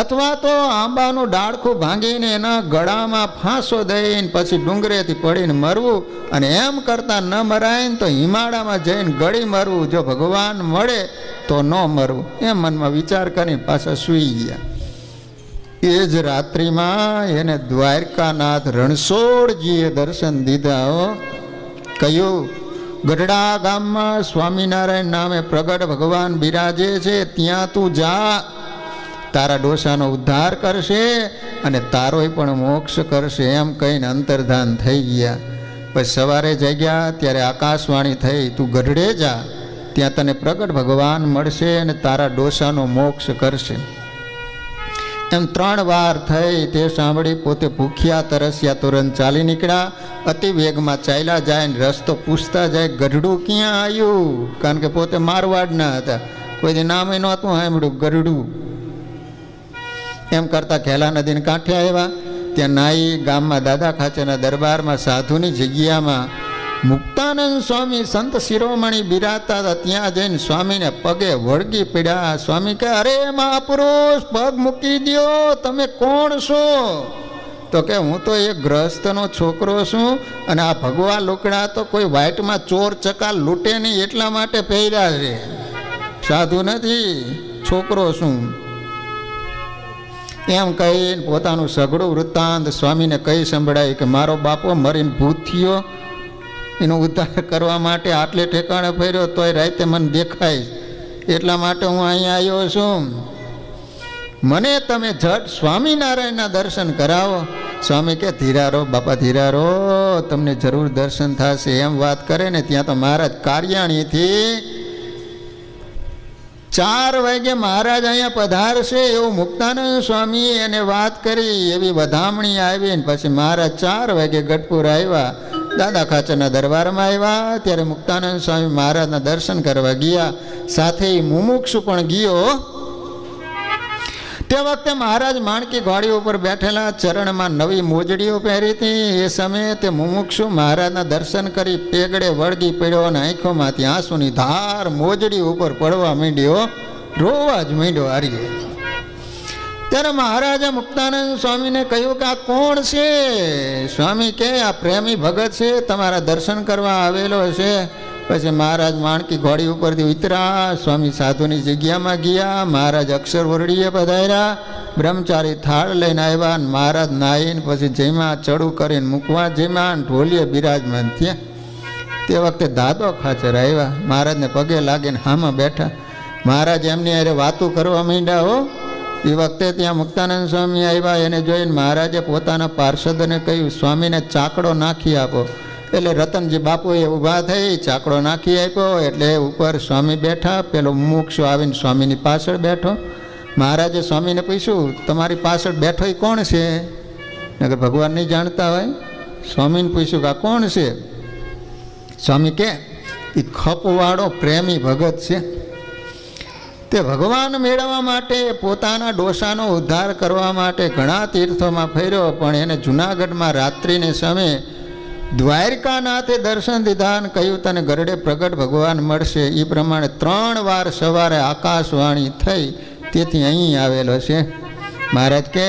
અથવા તો આંબાનું ડાળખું ભાંગીને એના ગળામાં ફાંસો દઈને પછી ડુંગરેથી પડીને મરવું. અને એમ કરતાં ન મરાય ને તો હિમાળામાં જઈને ગળી મરવું. જો ભગવાન મળે તો ન મરવું. એમ મનમાં વિચાર કરીને પાછા સૂઈ ગયા. એ જ રાત્રિમાં એને દ્વારકાનાથ રણછોડજીએ દર્શન દીધા. કહ્યું, ગઢડા ગામમાં સ્વામિનારાયણ નામે પ્રગટ ભગવાન બિરાજે છે, ત્યાં તું જા. તારા ડોસાનો ઉદ્ધાર કરશે અને તારોય પણ મોક્ષ કરશે. એમ કહીને અંતર્ધાન થઈ ગયા. પછી સવારે જાગ્યા ત્યારે આકાશવાણી થઈ, તું ગઢડે જા, ત્યાં તને પ્રગટ ભગવાન મળશે અને તારા ડોસાનો મોક્ષ કરશે. એમ 3 વાર થઈ. તે સાંભળી પોતે ભૂખ્યા તરસ્યા તુરંત ચાલી નીકળ્યા. અતિ વેગમાં ચાલ્યા જાય ને રસ્તો પૂછતા જાય, ગઢડું ક્યાં આવ્યું? કારણ કે પોતે મારવાડના હતા, કોઈ નામે નહોતું સાંભળ્યું ગઢડું. એમ કરતાં ખેલા નદીને કાંઠે આવ્યા. ત્યાં નાઈ ગામમાં દાદા ખાચરના દરબારમાં સાધુની જગ્યામાં મુક્તાનંદ સ્વામી સંત શિરોમણી બિરાજતા હતા. ત્યાં જઈને સ્વામીને પગે વળગી પડ્યા. સ્વામી કહે, અરે મહાપુરુષ, પગ મૂકી દો, તમે કોણ છો? તો કે હું તો એક ગ્રહસ્થનો છોકરો છું અને આ ભગવા લુકડા તો કોઈ વાઇટમાં ચોર ચકા લૂંટે નહીં એટલા માટે પહેર્યા છે. સાધુ નથી, છોકરો છું. એમ કહીને પોતાનું સઘળું વૃત્તાંત સ્વામીને કહી સંભળાય કે મારો બાપો મરીને ભૂત થયો, એનો ઉદ્ધાર કરવા માટે આટલે ઠેકાણે ફર્યો તોય રાતે મને દેખાય, એટલા માટે હું અહીંયા આવ્યો છું. મને તમે ઝટ સ્વામિનારાયણના દર્શન કરાવો. સ્વામી કે ધીરારો બાપા ધીરારો, તમને જરૂર દર્શન થશે. એમ વાત કરે ને ત્યાં તો મહારાજ કાર્યાણીથી 4 વાગે મહારાજ અહીંયા પધારશે એવું મુક્તાનંદ સ્વામી એને વાત કરી. એવી વધામણી આવી ને પછી મહારાજ 4 વાગે ગઢપુર આવ્યા. દાદા ખાચરના દરબારમાં આવ્યા ત્યારે મુક્તાનંદ સ્વામી મહારાજના દર્શન કરવા ગયા. સાથે મુમુક્ષુ પણ ગયો. તે વખતે મહારાજ માણકી ઘોડી ઉપર બેઠેલા, ચરણમાં નવી મોજડીઓ પહેરી હતી. એ સમયે તે મુમુક્ષુ મહારાજના દર્શન કરી પેગડે વળગી પડ્યો અને આંખોમાંથી આંસુની ધાર મોજડી ઉપર પડવા માંડ્યો, રોવા જ માંડ્યો હારીએ. ત્યારે મહારાજે મુક્તાનંદ સ્વામીને કહ્યું કે આ કોણ છે? સ્વામી કે આ પ્રેમી ભગત છે, તમારા દર્શન કરવા આવેલો છે. પછી મહારાજ માણકી ઘોડી ઉપરથી ઉતર્યા, સ્વામી સાધુની જગ્યામાં ગયા, મહારાજ અક્ષર વરડીએ પધાર્યા, બ્રહ્મચારી થાળ લઈને આવ્યા, મહારાજ નાહીને પછી જમ્યા, ચડું કરીને મૂકવા જમ્યા, ઢોલીએ બિરાજમાન થયા. તે વખતે દાદો ખાચર આવ્યા, મહારાજને પગે લાગીને હામાં બેઠા. મહારાજ એમની અરે વાતું કરવા માંડ્યા હો. એ વખતે ત્યાં મુક્તાનંદ સ્વામી આવ્યા, એને જોઈને મહારાજે પોતાના પાર્ષદને કહ્યું, સ્વામીને ચાકડો નાખી આપો. એટલે રતનજી બાપુએ ઊભા થઈ, ચાકડો નાખી આપ્યો. એટલે ઉપર સ્વામી બેઠા, પેલો મુમુક્ષુ આવીને સ્વામીની પાછળ બેઠો. મહારાજે સ્વામીને પૂછ્યું, તમારી પાછળ બેઠો એ કોણ છે? નગર ભગવાન નહીં જાણતા હોય. સ્વામીને પૂછ્યું કે આ કોણ છે? સ્વામી કે એ ખપવાળો પ્રેમી ભગત છે. તે ભગવાન મેળવવા માટે, પોતાના ડોસાનો ઉદ્ધાર કરવા માટે ઘણા તીર્થોમાં ફર્યો, પણ એને જૂનાગઢમાં રાત્રિને સમયે દ્વારકાનાથે દર્શન દીધા અને કહ્યું, તને ગરડે પ્રગટ ભગવાન મળશે. એ પ્રમાણે 3 વાર સવારે આકાશવાણી થઈ, તેથી અહીં આવેલો છે. મહારાજ કે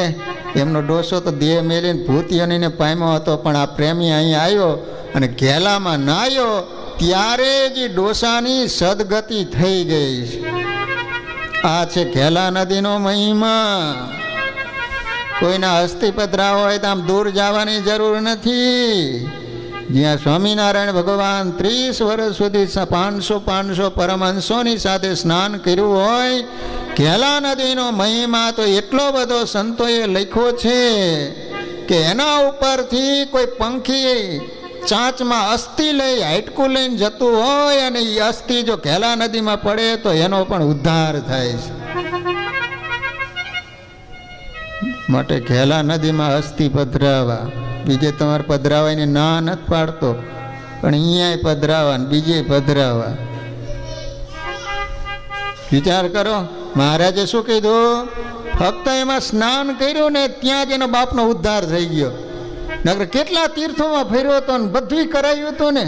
એમનો ડોસો તો દેહ મેલીને ભૂતિયનીને પામ્યો હતો, પણ આ પ્રેમી અહીં આવ્યો અને ઘેલામાં નાહ્યો, ત્યારે જ ડોસાની સદગતિ થઈ ગઈ છે. આ છે ઘેલા નદીનો મહિમા. કોઈના અસ્થિ પધરા હોય તો આમ દૂર જવાની જરૂર નથી. જ્યાં સ્વામિનારાયણ ભગવાન 30 વર્ષ સુધી 500 પરમહંસોની સાથે સ્નાન કર્યું હોય, ઘેલા નદીનો મહિમા તો એટલો બધો સંતોએ લખ્યો છે કે એના ઉપરથી કોઈ પંખી ચાંચમાં અસ્થિ લઈ હાઈટકું લઈને જતું હોય અને એ અસ્થિ જો ઘેલા નદીમાં પડે તો એનો પણ ઉદ્ધાર થાય છે. માટે ઘેલા નદીમાં અસ્થિ પધરાવા. બીજે તમારે પધરાવાની ના નથી પાડતો, પણ અહીંયા પધરાવા, બીજે પધરાવા. વિચાર કરો, મહારાજે શું કીધું? ફક્ત એમાં સ્નાન કર્યું ને ત્યાં જ એનો બાપનો ઉદ્ધાર થઈ ગયો. નગર કેટલા તીર્થોમાં ફર્યો હતો ને બધું કરાયું હતું ને,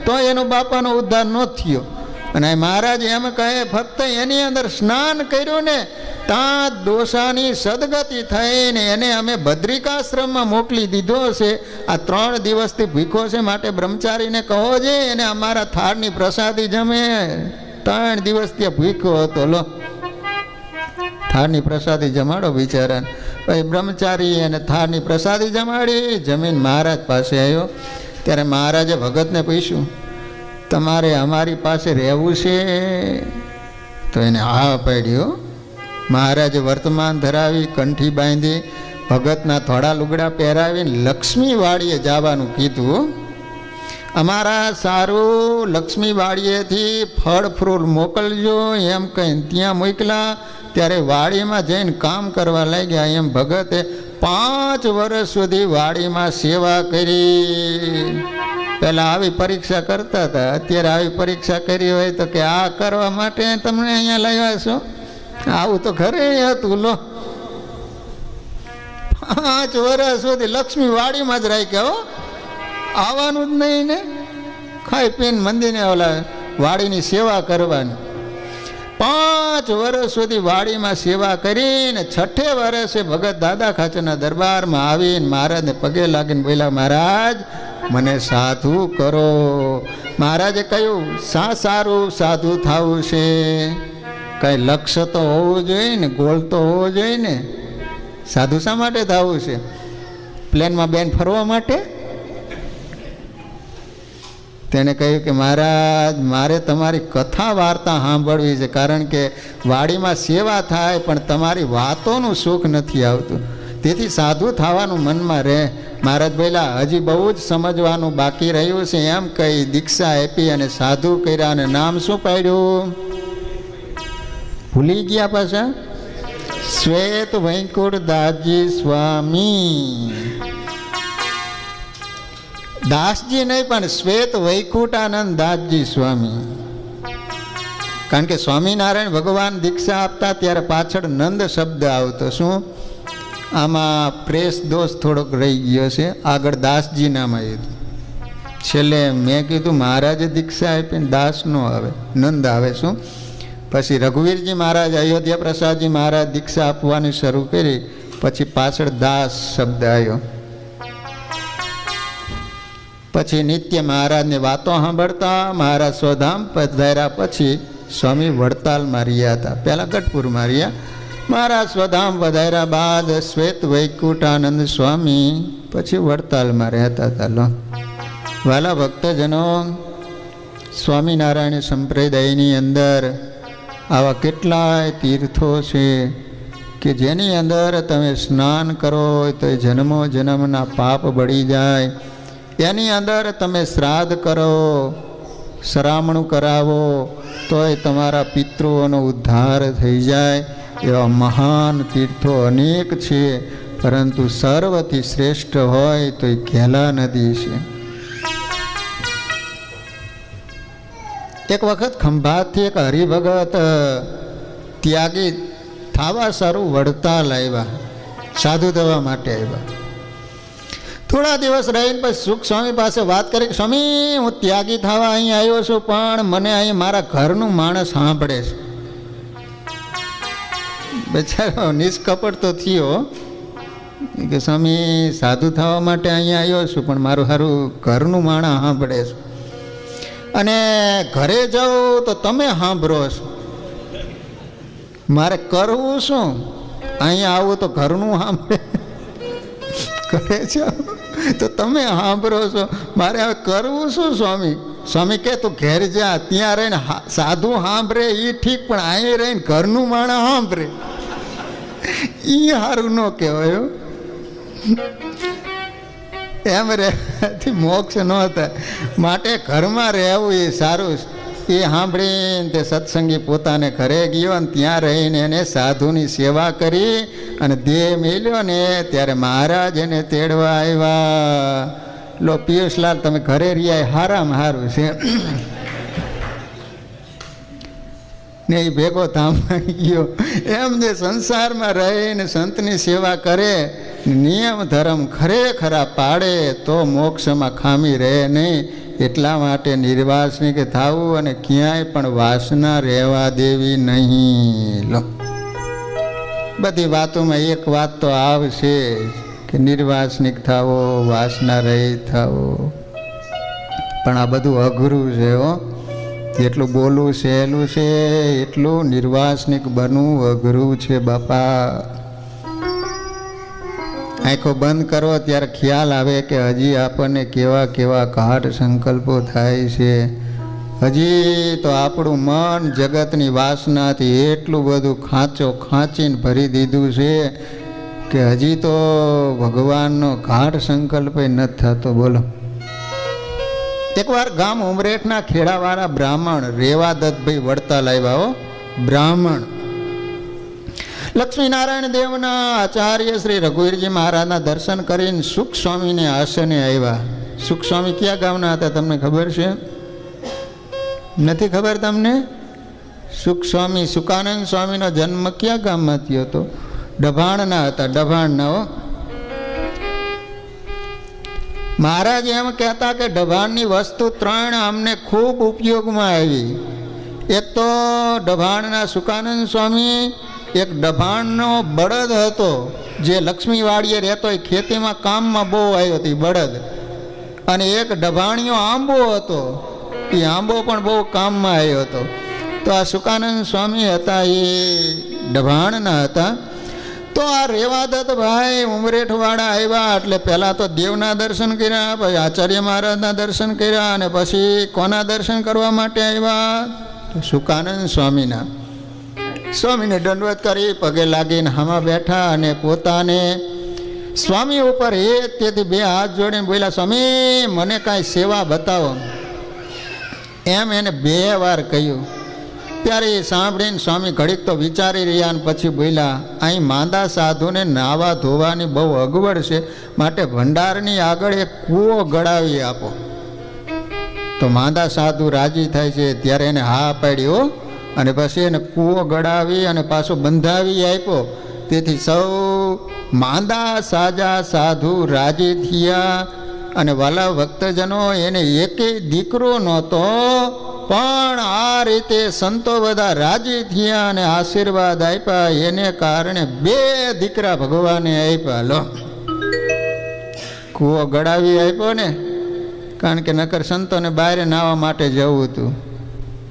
તો એનો બાપાનો ઉદ્ધાર ન થયો. અને મહારાજ એમ કહે, ફક્ત એની અંદર સ્નાન કર્યું ને ત્યાં દોષાની સદગતિ થઈને એને અમે બદ્રિકાશ્રમમાં મોકલી દીધો છે. આ 3 દિવસથી ભૂખો છે, માટે બ્રહ્મચારીને કહો છે એને અમારા થાળની પ્રસાદી જમે. 3 દિવસ ત્યાં ભૂખો હતો, લો થાળની પ્રસાદી જમાડો બિચારાને. પછી બ્રહ્મચારી એને થાળની પ્રસાદી જમાડી, જમીન મહારાજ પાસે આવ્યો. ત્યારે મહારાજે ભગતને પૂછ્યું, તમારે અમારી પાસે રહેવું છે? તો એને હા પાડ્યો. મહારાજે વર્તમાન ધરાવી, કંઠી બાંધી, ભગતના થોડા લુગડા પહેરાવીને લક્ષ્મીવાડીએ જવાનું કીધું. અમારા સારું લક્ષ્મીવાડીએથી ફળ ફ્રૂટ મોકલજો એમ કહીને ત્યાં મોકલા. ત્યારે વાડીમાં જઈને કામ કરવા લાગ્યા. એમ ભગતે 5 વર્ષ સુધી વાડીમાં સેવા કરી. પહેલાં આવી પરીક્ષા કરતા હતા, અત્યારે આવી પરીક્ષા કરી હોય તો કે આ કરવા માટે તમને અહીંયા લાવ્યા છો? આવું તો ઘરે હતું. લો 5 વર્ષ સુધી લક્ષ્મી વાડીમાં જ રાખ્યા હો, આવવાનું જ નહીં ને, ખાઈ પીને મંદિરને ઓલા વાડીની સેવા કરવાની. 5 વર્ષ સુધી વાડીમાં સેવા કરીને 6ઠે વર્ષે ભગત દાદા ખાચરના દરબારમાં આવીને મહારાજને પગે લાગીને બોલ્યા, મહારાજ મને સાધુ કરો. મહારાજે કહ્યું, સારું સાધુ થવું છે, કંઈ લક્ષ્ય તો હોવું જોઈએ ને, ગોલ તો હોવો જોઈએ ને. સાધુ શા માટે થવું છે? પ્લેનમાં બેન ફરવા માટે? તેને કહ્યું કે મહારાજ મારે તમારી કથા વાર્તા સાંભળવી છે, કારણ કે વાડીમાં સેવા થાય પણ તમારી વાતોનું સુખ નથી આવતું, તેથી સાધુ થવાનું મનમાં રહે. મહારાજ બોલ્યા, હજી બહુ જ સમજવાનું બાકી રહ્યું છે. એમ કહી દીક્ષા આપી અને સાધુ કર્યા. અને નામ શું પાડ્યું? ભૂલી ગયા પાછા? શ્વેત વૈકુંઠ દાસજી સ્વામી. દાસજી નહીં પણ શ્વેત વૈકુંઠાનંદ દાસજી સ્વામી. કારણ કે સ્વામિનારાયણ ભગવાન દીક્ષા આપતા ત્યારે પાછળ નંદ શબ્દ આવતો. શું? આમાં પ્રેસ દોષ થોડોક રહી ગયો છે, આગળ દાસજી નામ આવ્યું. છેલ્લે મેં કીધું મહારાજે દીક્ષા આપીને દાસ નો આવે, નંદ આવે. શું? પછી રઘુવીરજી મહારાજ, અયોધ્યા પ્રસાદજી મહારાજ દીક્ષા આપવાની શરૂ કરી, પછી પાછળ દાસ શબ્દ આવ્યો. પછી નિત્ય મહારાજની વાતો સાંભળતા. મહારાજ સ્વધામ પધાર્યા પછી સ્વામી વડતાલમાં રહ્યા હતા. પહેલાં ગઢપુરમાં રહ્યા. મહારાજ સ્વધામ પધાર્યા બાદ શ્વેત વૈકુંઠાનંદ સ્વામી પછી વડતાલમાં રહેતા હતા. લો વાલા ભક્તજનો, સ્વામિનારાયણ સંપ્રદાયની અંદર આવા કેટલાય તીર્થો છે કે જેની અંદર તમે સ્નાન કરો તો જન્મો જન્મના પાપ બળી જાય. એની અંદર તમે શ્રાદ્ધ કરો, શ્રામણું કરાવો તોય તમારા પિતૃઓનો ઉદ્ધાર થઈ જાય. એવા મહાન તીર્થો અનેક છે, પરંતુ સર્વથી શ્રેષ્ઠ હોય તો એ ઘેલા નદી છે. એક વખત ખંભાતથી એક હરિભગત ત્યાગી થવા સારું વડતાલ આવ્યા, સાધુ થવા માટે આવ્યા. થોડા દિવસ રહીને પછી સુખ સ્વામી પાસે વાત કરી, સ્વામી હું ત્યાગી થવા અહીં આવ્યો છું, પણ મને અહીં મારા ઘરનું માણસ સાંભળે છે. બચારો નિષ્કપટ તો થયો કે સ્વામી સાધુ થવા માટે અહીંયા આવ્યો છું, પણ મારું સારું ઘરનું માણસ સાંભળે છે, અને ઘરે જાઉં તો તમે સાંભળો છો. મારે કરવું શું? અહીંયા આવું તો ઘરનું સાંભળે, ઘરે જાઉં તો તમે સાંભળો છો, મારે હવે કરવું શું સ્વામી? સ્વામી કે તું ઘેર જા, ત્યાં રહીને સાધુ સાંભળે એ ઠીક, પણ અહીં રહીને ઘરનું માણસ સાંભળે એ સારું ન કહેવાય. એમ રહેવાથી મોક્ષ ન થાય, માટે ઘરમાં રહેવું એ સારું. એ સાંભળીને તે સત્સંગી પોતાને ઘરે ગયો અને ત્યાં રહીને એને સાધુની સેવા કરી અને દેહ મેલ્યો ને ત્યારે મહારાજ એને તેડવા આવ્યા. લો પિયુષલાલ, તમે ઘરે રહ્યા હારામાં સારું છે ને એ ભેગો ધામમાં ગયો. એમ જે સંસારમાં રહીને સંતની સેવા કરે, નિયમ ધર્મ ખરેખરા પાડે તો મોક્ષમાં ખામી રહે નહીં. એટલા માટે નિર્વાસનિક થવું અને ક્યાંય પણ વાસના રહેવા દેવી નહીં. લો બધી વાતોમાં એક વાત તો આવશે કે નિર્વાસનિક થાવો, વાસના રહી થાવો, પણ આ બધું અઘરું છે હો. જેટલું બોલવું સહેલું છે એટલું નિર્વાસનિક બનવું અઘરું છે બાપા. આંખો બંધ કરો ત્યારે ખ્યાલ આવે કે હજી આપણને કેવા કેવા ગાઢ સંકલ્પો થાય છે. હજી તો આપણું મન જગતની વાસનાથી એટલું બધું ખાંચીને ભરી દીધું છે કે હજી તો ભગવાનનો ગાઢ સંકલ્પ નથી થતો. બોલો, એકવાર ગામ ઉમરેઠના ખેડાવાળા બ્રાહ્મણ રેવાદત્તભાઈ વડતાલ આવ્યા હો. બ્રાહ્મણ લક્ષ્મીનારાયણ દેવના આચાર્ય શ્રી રઘુવીરજી મહારાજના દર્શન કરીને સુખ સ્વામીને આસને આવ્યા. સુખ સ્વામી કયા ગામના હતા તમને ખબર છે? નથી ખબર તમને? સુખ સ્વામી, સુકાનંદ સ્વામીનો જન્મ કયા ગામમાં થયો હતો? ડભાણના હતા, ડભાણના હો. મહારાજ એમ કહેતા કે ડભાણની વસ્તુ 3 અમને ખૂબ ઉપયોગમાં આવી. એક તો ડભાણના સુકાનંદ સ્વામી, એક ડભાણનો બળદ હતો જે લક્ષ્મીવાડીએ રહેતો, એ ખેતીમાં કામમાં બહુ આવ્યો હતો બળદ, અને એક ડભાણીયો આંબો હતો, એ આંબો પણ બહુ કામમાં આવ્યો હતો. તો આ સુકાનંદ સ્વામી હતા એ ડભાણના હતા. તો આ રેવાદત્તભાઈ ઉમરેઠવાળા આવ્યા એટલે પહેલાં તો દેવના દર્શન કર્યા, પછી આચાર્ય મહારાજના દર્શન કર્યા, અને પછી કોના દર્શન કરવા માટે આવ્યા? સુકાનંદ સ્વામીના. સ્વામીને દંડવત કરી પગે લાગીને હામાં બેઠા અને પોતાને સ્વામી ઉપર તેથી 2 હાથ જોડીને બોલ્યા, સ્વામી મને કાંઈ સેવા બતાવો. એમ એને 2 વાર કહ્યું. ત્યારે એ સાંભળીને સ્વામી ઘડીક તો વિચારી રહ્યા અને પછી બોલ્યા, અહીં માંદા સાધુને નાવા ધોવાની બહુ અગવડ છે, માટે ભંડારની આગળ એક કૂવો ગળાવી આપો. તો માંદા સાધુ રાજી થાય છે. ત્યારે એને હા પાડ્યો અને પછી એને કૂવો ગળાવી અને પાછો બંધાવી આપ્યો. તેથી સૌ માંદા સાજા સાધુ રાજી થયા. અને વાલા ભક્તજનો, એને એકેય દીકરો નહોતો, પણ આ રીતે સંતો બધા રાજી થયા અને આશીર્વાદ આપ્યા. એને કારણે 2 દીકરા ભગવાને આપ્યા. લો, કૂવો ગળાવી આપ્યો ને કારણ કે નકર સંતોને બહાર નાહવા માટે જવું હતું.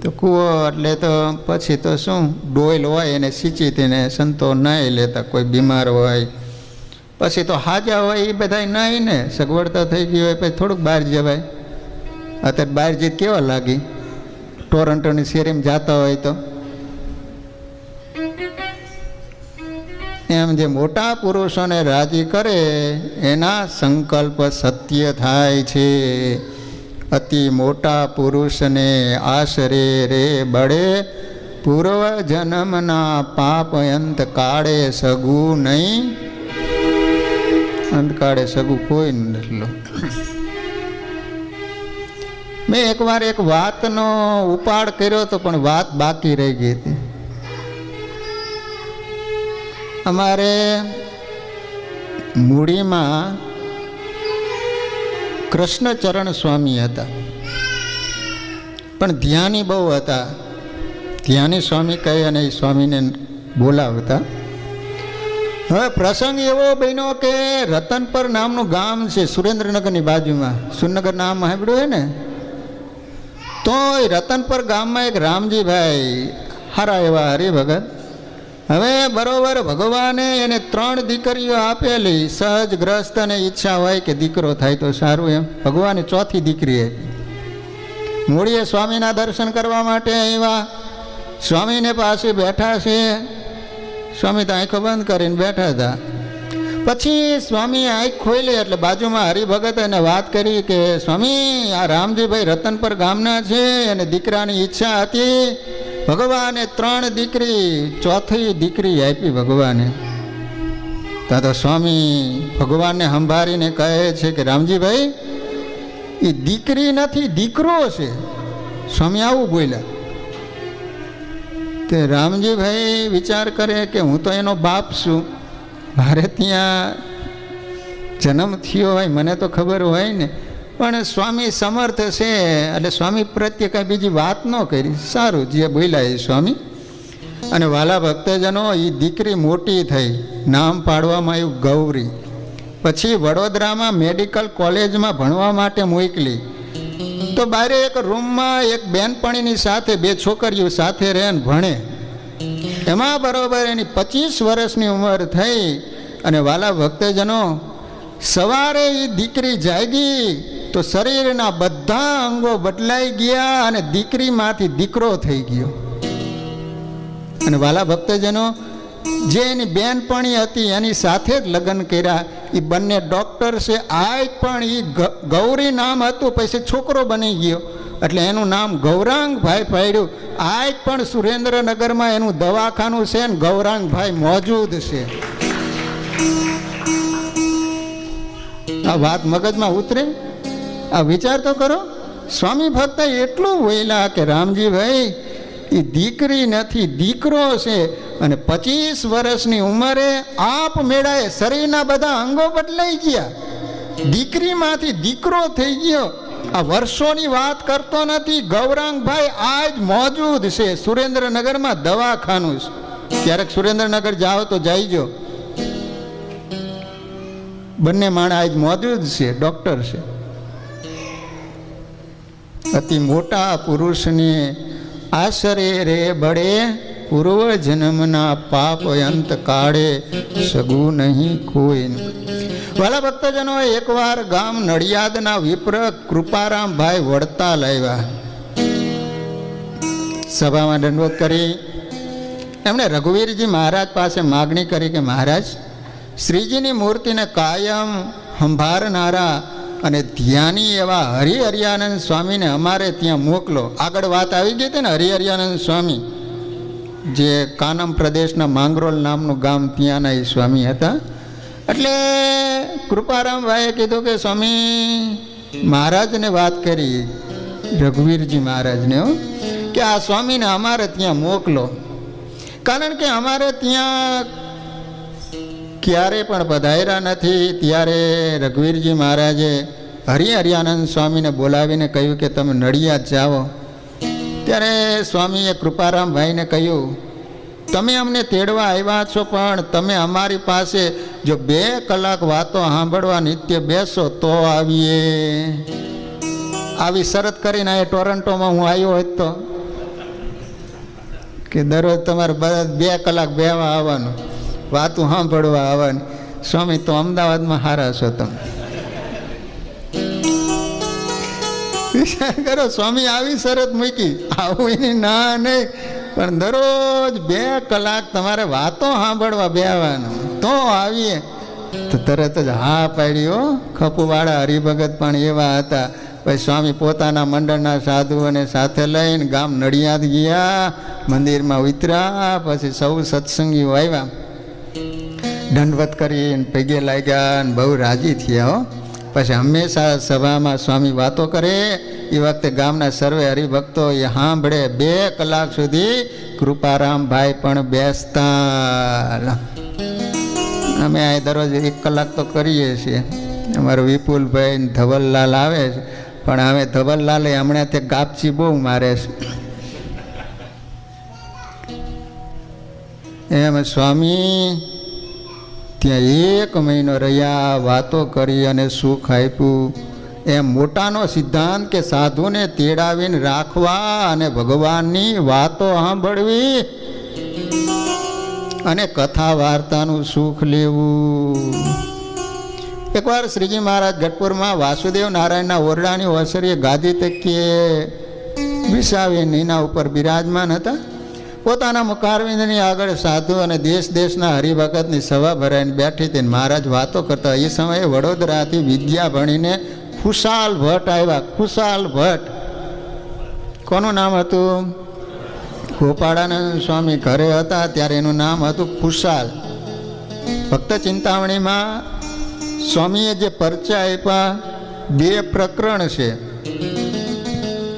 તો કૂવો એટલે તો પછી તો શું ડોલ હોય એને સિંચીને સંતો નાહી લેતા, કોઈ બીમાર હોય પછી તો હાજા હોય એ બધા નાહીને સગવડતા થઈ ગઈ હોય પછી થોડુંક બહાર જવાય. અત્યારે બહાર જઈ કેવા લાગી, ટોરન્ટોની શેરીમાં જતા હોય તો એમ જે મોટા પુરુષોને રાજી કરે એના સંકલ્પ સત્ય થાય છે. અતિ મોટા પુરુષને આશરે રે બળે, પૂર્વ જન્મના પાપ અંત કાળે સગું નહીં. અંતકાળે સગું કોઈ નથી. મેં એકવાર એક વાતનો ઉપાડ કર્યો હતો પણ વાત બાકી રહી ગઈ હતી. અમારે મૂડીમાં કૃષ્ણચરણ સ્વામી હતા, પણ ધ્યાની બહુ હતા. ધ્યાની સ્વામી કહે અને એ સ્વામીને બોલાવતા. હવે પ્રસંગ એવો બન્યો કે રતનપર નામનું ગામ છે સુરેન્દ્રનગરની બાજુમાં. સુરનગર નામ સાંભળ્યું હોય ને, તો એ રતનપર ગામમાં એક રામજીભાઈ હારા એવા હરિભગત. હવે બરોબર ભગવાને એને 3 દીકરીઓ આપેલી. સહજ ગ્રસ્ત અને ઈચ્છા હોય કે દીકરો થાય તો સારું, એમ ભગવાને 4થી દીકરી આપી. મૂળીએ સ્વામીના દર્શન કરવા માટે આવ્યા. સ્વામીને પાસે બેઠા છે. સ્વામી તો આંખો બંધ કરીને બેઠા હતા. પછી સ્વામી આંખ ખોલી એટલે બાજુમાં હરિભગત એને વાત કરી કે સ્વામી, આ રામજીભાઈ રતનપર ગામના છે અને દીકરાની ઈચ્છા હતી. ભગવાને 3 દીકરી, 4થી દીકરી આપી ભગવાને. તો સ્વામી ભગવાનને સંભાળીને કહે છે કે રામજીભાઈ, એ દીકરી નથી દીકરો છે. સ્વામી આવું બોલ્યા. તે રામજીભાઈ વિચાર કરે કે હું તો એનો બાપ છું, મારે ત્યાં જન્મ થયો હોય મને તો ખબર હોય ને, પણ સ્વામી સમર્થ છે એટલે સ્વામી પ્રત્યે કાંઈ બીજી વાત ન કરી. સારું, જે બોલ્યા એ સ્વામી. અને વાલા ભક્તજનો, એ દીકરી મોટી થઈ, નામ પાડવામાં આવ્યું ગૌરી. પછી વડોદરામાં મેડિકલ કોલેજમાં ભણવા માટે મોકલી. તો બારે એક રૂમમાં એક બેનપણીની સાથે 2 છોકરીઓ સાથે રહે ને ભણે. એમાં બરોબર એની 25 વર્ષની ઉંમર થઈ. અને વાલા ભક્તજનો, સવારે એ દીકરી જાગી તો શરીરના બધા અંગો બદલાઈ ગયા અને દીકરીમાંથી દીકરો થઈ ગયો. અને વાલા ભક્તજનો, જે એની બેનપણી હતી એની સાથે જ લગ્ન કર્યા. એ બંને ડૉક્ટર છે. આજ પણ એ ગૌરી નામ હતું, પછી છોકરો બની ગયો એટલે એનું નામ ગૌરાંગભાઈ પાડ્યું. આજ પણ સુરેન્દ્રનગરમાં એનું દવાખાનું છે ને ગૌરાંગભાઈ મોજૂદ છે. આ વાત મગજમાં ઉતરે? આ વિચાર તો કરો. સ્વામી ભક્ત એટલું બોલ્યા કે રામજીભાઈ, એ દીકરી નથી દીકરો છે. અને 25 વર્ષની ઉંમરે આપ મેળાએ શરીરના બધા અંગો બદલાઈ ગયા, દીકરીમાંથી દીકરો થઈ ગયો. આ વર્ષોની વાત કરતો નથી. ગૌરાંગભાઈ આજ મોજૂદ છે સુરેન્દ્રનગરમાં દવાખાનું છે. ક્યારેક સુરેન્દ્રનગર જાઓ તો જઈજો. બંને માણસ આજ મોજૂદ છે, ડૉક્ટર છે. અતિ મોટા પુરુષને આશરે રે બળે, પૂર્વ જન્મના પાપ અંત કાળે સગું નહીં કોઈ. વાલા ભક્તજનો, એકવાર ગામ નડિયાદના વિપ્ર કૃપારામભાઈ વડતાલ આવ્યા. સભામાં દંડવત કરી એમણે રઘુવીરજી મહારાજ પાસે માગણી કરી કે મહારાજ, શ્રીજીની મૂર્તિને કાયમ સંભાળનારા અને ધ્યાની એવા હરિહરિયાનંદ સ્વામીને અમારે ત્યાં મોકલો. આગળ વાત આવી ગઈ હતી ને, હરિહરિયાનંદ સ્વામી જે કાનમ પ્રદેશના માંગરોળ નામનું ગામ ત્યાંના એ સ્વામી હતા. એટલે કૃપારામભાઈએ કીધું કે સ્વામી મહારાજને વાત કરી, રઘુવીરજી મહારાજને, કે આ સ્વામીને અમારે ત્યાં મોકલો. કારણ કે અમારે ત્યાં ક્યારે પણ પધાર્યા નથી. ત્યારે રઘુવીરજી મહારાજે હરિહરિયાનંદ સ્વામીને બોલાવીને કહ્યું કે તમે નડિયાદ જાઓ. ત્યારે સ્વામીએ કૃપારામભાઈને કહ્યું, તમે અમને તેડવા આવ્યા છો, પણ તમે અમારી પાસે જો 2 કલાક વાતો સાંભળવા નિત્ય બેસો તો આવીએ. આવી શરત કરીને અહીંયા ટોરન્ટોમાં હું આવ્યો હોત તો કે દરરોજ તમારે 2 કલાક બેવા આવવાનું, વાતું સાંભળવા આવવાની. સ્વામી તો અમદાવાદમાં હારા છો તમે. વિચાર કરો, સ્વામી આવી શરત મૂકી, આવું એની ના નહીં, પણ દરરોજ 2 કલાક તમારે વાતો સાંભળવા બેવાનું. તો આવીએ તો તરત જ હા પાડ્યો. ખપુવાળા હરિભગત પણ એવા હતા. પછી સ્વામી પોતાના મંડળના સાધુઓને સાથે લઈને ગામ નડિયાદ ગયા, મંદિરમાં ઉતર્યા. પછી સૌ સત્સંગીઓ આવ્યા, દંડવત કરીને પગે લાગ્યા ને બહુ રાજી થયા હો. પછી હંમેશા સભામાં સ્વામી વાતો કરે એ વખતે ગામના સર્વે હરિભક્તો એ સાંભળે. 2 કલાક સુધી કૃપારામભાઈ પણ બેસતા. અમે આ દરરોજ 1 કલાક તો કરીએ છીએ. અમારો વિપુલભાઈ ધવલલાલ આવે છે, પણ હવે ધવલલાલે હમણાં તે ગાપચી બહુ મારે છે. એમ સ્વામી ત્યાં 1 મહિનો રહ્યા, વાતો કરી અને સુખ આપ્યું. એમ મોટાનો સિદ્ધાંત કે સાધુને તેડાવીને રાખવા અને ભગવાનની વાતો સાંભળવી અને કથા વાર્તાનું સુખ લેવું. એકવાર શ્રીજી મહારાજ ગઢપુરમાં વાસુદેવ નારાયણના ઓરડાની ઓસરીએ ગાદી તકીએ વિસાવીને એના ઉપર બિરાજમાન હતા. પોતાના મુખારવિંદની આગળ સાધુ અને દેશ દેશના હરિભગતની સભા ભરાઈને બેઠી હતી. મહારાજ વાતો કરતા. એ સમયે વડોદરાથી વિદ્યા ભણીને ખુશાલ ભટ્ટ આવ્યા. ખુશાલ ભટ્ટ, કોનું નામ હતું? ગોપાળાનંદ સ્વામી ઘરે હતા ત્યારે એનું નામ હતું ખુશાલ. ભક્ત ચિંતામણીમાં સ્વામીએ જે પરચા આપ્યા 2 પ્રકરણ છે.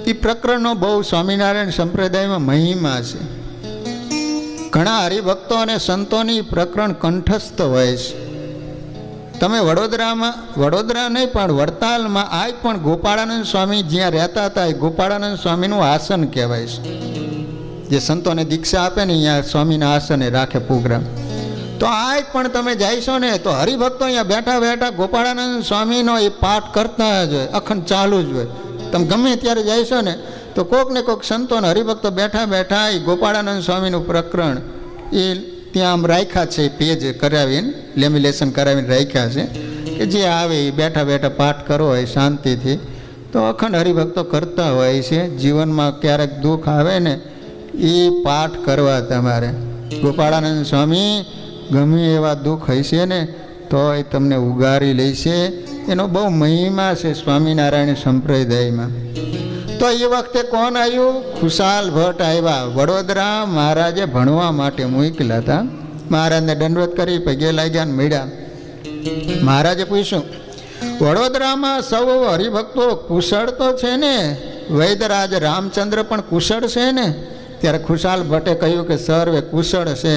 એ પ્રકરણનો બહુ સ્વામિનારાયણ સંપ્રદાયમાં મહિમા છે. ઘણા હરિભક્તો અને સંતોની પ્રકરણ કંઠસ્થ હોય છે. તમે વડોદરા નહીં પણ વડતાલમાં આજ પણ ગોપાળાનંદ સ્વામી જ્યાં રહેતા હતા એ ગોપાળાનંદ સ્વામીનું આસન કહેવાય છે. જે સંતોને દીક્ષા આપે ને અહીંયા સ્વામીના આસને રાખે પ્રોગ્રામ. તો આજ પણ તમે જઈશો ને તો હરિભક્તો અહીંયા બેઠા બેઠા ગોપાળાનંદ સ્વામીનો એ પાઠ કરતા જ હોય, અખંડ ચાલુ જ હોય. તમે ગમે ત્યારે જઈશો ને તો કોક ને કોક સંતોને હરિભક્તો બેઠા બેઠા એ ગોપાળાનંદ સ્વામીનું પ્રકરણ એ ત્યાં આમ રાખ્યા છે, પેજ કરાવીને લેમિનેશન કરાવીને રાખ્યા છે કે જે આવે એ બેઠા બેઠા પાઠ કરવો હોય શાંતિથી. તો અખંડ હરિભક્તો કરતા હોય છે. જીવનમાં ક્યારેક દુઃખ આવે ને એ પાઠ કરવા તમારે. ગોપાળાનંદ સ્વામી ગમે એવા દુઃખ હશે ને તો એ તમને ઉગારી લેશે. એનો બહુ મહિમા છે સ્વામિનારાયણ સંપ્રદાયમાં. તો એ વખતે કોણ આવ્યું? ખુશાલ ભટ્ટ આવ્યા. વડોદરા મહારાજે ભણવા માટે મોકલ્યા હતા. મહારાજને દંડવત કરી પગે લાગ્યા ને મળ્યા. મહારાજે પૂછ્યું, વડોદરામાં સૌ હરિભક્તો કુશળ તો છે ને? વૈદરાજ રામચંદ્ર પણ કુશળ છે ને? ત્યારે ખુશાલ ભટ્ટે કહ્યું કે સર્વે કુશળ છે.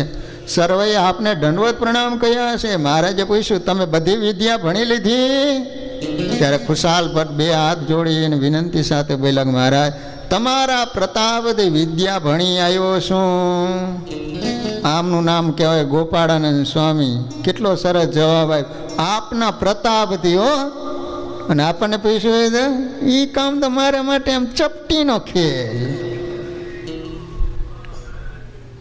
સર્વે આપને દંડવત પ્રણામ કહ્યા છે. મહારાજે પૂછ્યું, તમે બધી વિદ્યા ભણી લીધી? ત્યારે ખુશાલ ભટ્ટ 2 હાથ જોડીને વિનંતી સાથે બોલ્યા, મહારાજ તમારા પ્રતાપથી વિદ્યા ભણી આવ્યો છું. આમનું નામ કહેવાય ગોપાળાનંદ સ્વામી. કેટલો સરસ જવાબ આપ્યો, આપના પ્રતાપથી હો. અને આપણને પૂછ્યું એ કામ તો મારા માટે આમ ચપટીનો ખેલ.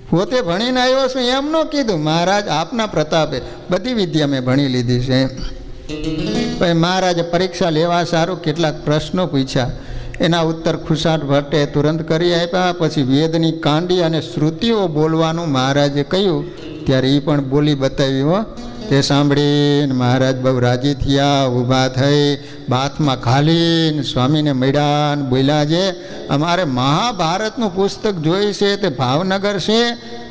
પોતે ભણીને આવ્યો છું એમ ન કીધું. મહારાજ આપના પ્રતાપે બધી વિદ્યા મેં ભણી લીધી છે. પછી મહારાજે પરીક્ષા લેવા સારું કેટલાક પ્રશ્નો પૂછ્યા. એના ઉત્તર ખુશાલ ભટ્ટે તુરંત કરી આપ્યા. પછી વેદની કાંડી અને શ્રુતિઓ બોલવાનું મહારાજે કહ્યું ત્યારે એ પણ બોલી બતાવી હો. તે સાંભળીને મહારાજ બહુ રાજી થયા. ઊભા થઈ બાથમાં ખાલીને સ્વામીને મળ્યા ને બોલ્યા, છે અમારે મહાભારતનું પુસ્તક જોઈ છે, તે ભાવનગર છે,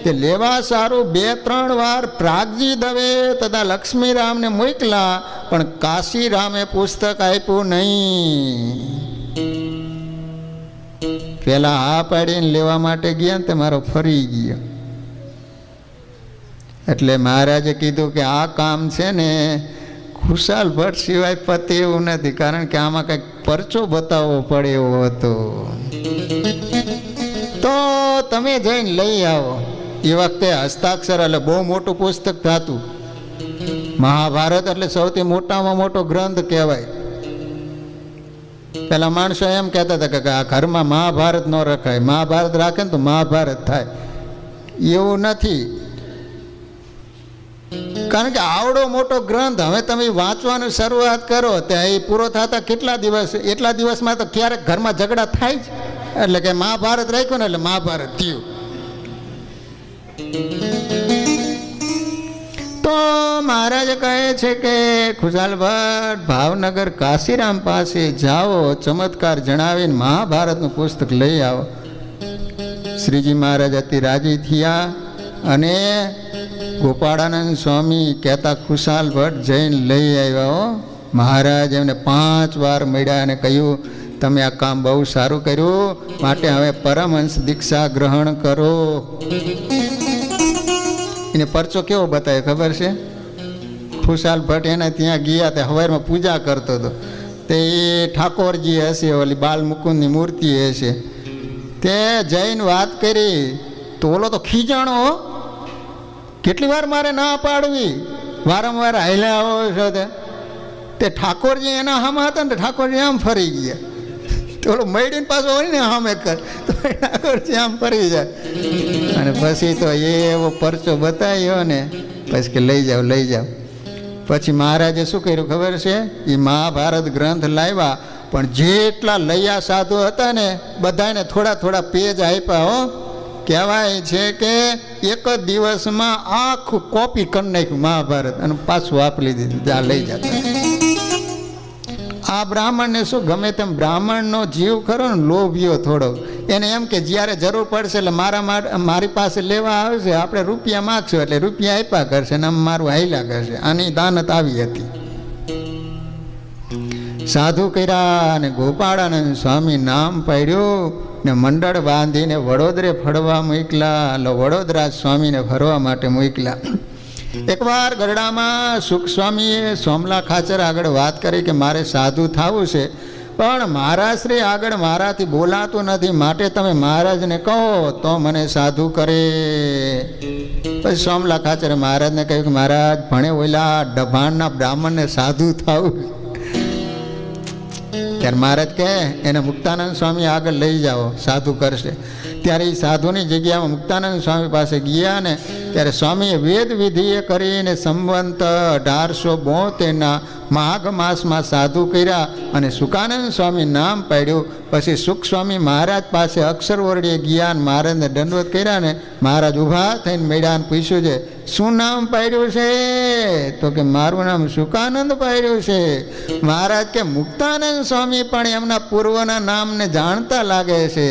તે લેવા સારું 2-3 વાર પ્રાગજી દવે તથા લક્ષ્મીરામને મોકલા, પણ કાશીરામે પુસ્તક આપ્યું નહીં. પેલા હા પાડીને લેવા માટે ગયા ને તે મારો ફરી ગયો. એટલે મહારાજે કીધું કે આ કામ છે ને ખુશાલ ભટ્ટ સિવાય પતે એવું નથી, કારણ કે આમાં કંઈક પરચો બતાવવો પડે એવો હતો. તો તમે જઈને લઈ આવો. એ વખતે હસ્તાક્ષર એટલે બહુ મોટું પુસ્તક થતું. મહાભારત એટલે સૌથી મોટામાં મોટો ગ્રંથ કહેવાય. પેલા માણસો એમ કહેતા હતા કે આ ઘરમાં મહાભારત ન રખાય, મહાભારત રાખે ને તો મહાભારત થાય. એવું નથી, કારણ કે આવડો મોટો ગ્રંથ હવે તમે વાંચવાની શરૂઆત કરો ત્યાં એ પૂરો થતા કેટલા દિવસ, એટલા દિવસમાં તો ક્યારેક ઘરમાં ઝઘડા થાય જ. એટલે કે મહાભારત રાખ્યું ને એટલે મહાભારત થયું. તો મહારાજ કહે છે કે ખુશાલ ભટ્ટ ભાવનગર કાશીરામ પાસે જાઓ, ચમત્કાર જણાવીને મહાભારતનું પુસ્તક લઈ આવો. શ્રીજી મહારાજ અતિ રાજી થયા અને ગોપાળાનંદ સ્વામી કહેતા ખુશાલ ભટ્ટ જઈને લઈ આવ્યા. મહારાજ એમને 5 વાર મળ્યા અને કહ્યું તમે આ કામ બહુ સારું કર્યું, માટે હવે પરમહંસ દીક્ષા ગ્રહણ કરો. એને પરચો કેવો બતાવ્યો ખબર છે? ખુશાલ ભટ્ટ એના ત્યાં ગયા તે હવારમાં પૂજા કરતો હતો. તે એ ઠાકોરજી હશે, ઓલી બાલ મુકુંદની મૂર્તિ હશે, તે જઈને વાત કરી તો ઓલો તો ખીજાણો, કેટલી વાર મારે ના પાડવી, વારંવાર હાલ્યા આવો છો. તે ઠાકોરજી એના હામાં હતા ને ઠાકોરજી આમ ફરી ગયા. તો ઓલો મૈડીને પાછો હોય ને હામે કર તો ઠાકોરજી આમ ફરી જાય. અને પછી તો એવો પરચો બતાવ્યો ને પછી કે લઈ જાઓ લઈ જાઓ. પછી મહારાજે શું કર્યું ખબર છે? એ મહાભારત ગ્રંથ લાવ્યા, પણ જેટલા લૈયા સાધુ હતા ને બધાને થોડા થોડા પેજ આપ્યા. હો, કહેવાય છે કે એક જ દિવસમાં આખું કોપી કરી નાખ્યું મહાભારત અને પાછું આપી દીધું, ત્યાં લઈ જતા. આ બ્રાહ્મણને શું ગમે તેમ બ્રાહ્મણનો જીવ ખરો ને લોભ્યો થોડો, એને એમ કે જ્યારે જરૂર પડશે એટલે મારી પાસે લેવા આવશે, આપણે રૂપિયા માગશું એટલે રૂપિયા આપ્યા કરશે ને મારું હાલ્યા કરશે. આની દાનત આવી હતી. સાધુ કર્યા અને ગોપાળાનંદ સ્વામી નામ પાડ્યું ને મંડળ બાંધીને વડોદરે ફરવા મોકલા. વડોદરા સ્વામીને ફરવા માટે મોકલા. એકવાર ગરડામાં સુખ સ્વામીએ સોમલા ખાચર આગળ વાત કરી કે મારે સાધુ થવું છે, પણ મહારાજશ્રી આગળ મારાથી બોલાતું નથી, માટે તમે મહારાજને કહો તો મને સાધુ કરે. પછી સોમલા ખાચરે મહારાજને કહ્યું કે મહારાજ ભણે ઓલા ડભાણના બ્રાહ્મણને સાધુ થવું. ત્યારે મહારાજ કહે એને મુક્તાનંદ સ્વામી આગળ લઈ જાઓ, સાધુ કરશે. ત્યારે એ સાધુની જગ્યામાં મુક્તાનંદ સ્વામી પાસે ગયા ને ત્યારે સ્વામીએ વેદ વિધિએ કરીને સંવંત 1872ના માઘ માસમાં સાધુ કર્યા અને સુકાનંદ સ્વામી નામ પાડ્યું. પછી સુખ સ્વામી મહારાજ પાસે અક્ષર ઓરડીએ ગયા અને મહારાજને દંડવત કર્યા ને મહારાજ ઊભા થઈને મેળાને પૂછ્યું છે શું નામ પાડ્યું છે? તો કે મારું નામ સુકાનંદ પાડ્યું છે. મહારાજ કે મુક્તાનંદ સ્વામી પણ એમના પૂર્વના નામને જાણતા લાગે છે.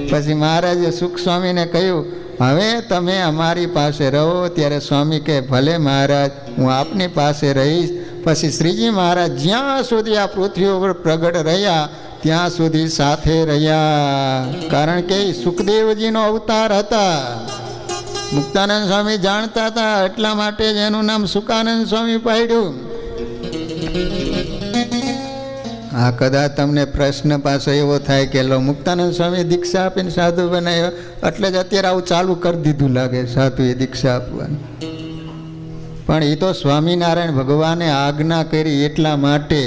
પછી મહારાજે સુખ સ્વામીને કહ્યું હવે તમે અમારી પાસે રહો. ત્યારે સ્વામી કે ભલે મહારાજ, હું આપની પાસે રહીશ. પછી શ્રીજી મહારાજ જ્યાં સુધી આ પૃથ્વી ઉપર પ્રગટ રહ્યા ત્યાં સુધી સાથે રહ્યા, કારણ કે સુખદેવજીનો અવતાર હતા. મુક્તાનંદ સ્વામી જાણતા હતા, એટલા માટે જ એનું નામ સુકાનંદ સ્વામી પાડ્યું. હા, કદાચ તમને પ્રશ્ન પાછો એવો થાય કે લો મુક્તાનંદ સ્વામી દીક્ષા આપીને સાધુ બનાવ્યો એટલે જ અત્યારે આવું ચાલુ કરી દીધું લાગે સાધુએ દીક્ષા આપવાનું. પણ એ તો સ્વામિનારાયણ ભગવાને આજ્ઞા કરી એટલા માટે.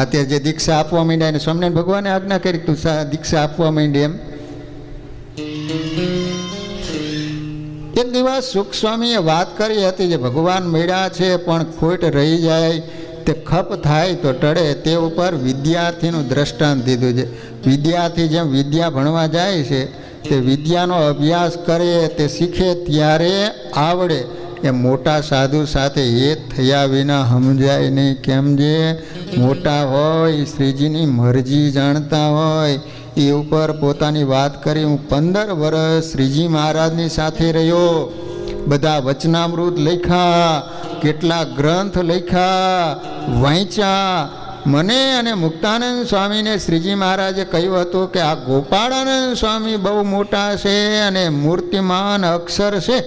અત્યારે જે દીક્ષા આપવા માંડ્યા એને સ્વામિનારાયણ ભગવાને આજ્ઞા કરી તું દીક્ષા આપવા માંડી એમ. એક દિવસ સુખ સ્વામીએ વાત કરી હતી જે ભગવાન મળ્યા છે પણ ખોટ રહી જાય તે ખપ થાય તો ટળે, તે ઉપર વિદ્યાર્થીનું દ્રષ્ટાંત દીધું છે. વિદ્યાર્થી જેમ વિદ્યા ભણવા જાય છે તે વિદ્યાનો અભ્યાસ કરે તે શીખે ત્યારે આવડે, એ મોટા સાધુ સાથે હેત થયા વિના સમજાય નહીં. કેમ જે મોટા હોય શ્રીજીની મરજી જાણતા હોય એ ઉપર પોતાની વાત કરી. હું 15 વર્ષ શ્રીજી મહારાજની સાથે રહ્યો, બધા વચનામૃત લખ્યા, કેટલા ગ્રંથ લખ્યા, વાંચ્યા. મને અને મુક્તાનંદ સ્વામીને શ્રીજી મહારાજે કહ્યું હતું કે આ ગોપાળાનંદ સ્વામી બહુ મોટા છે અને મૂર્તિમાન અક્ષર છે,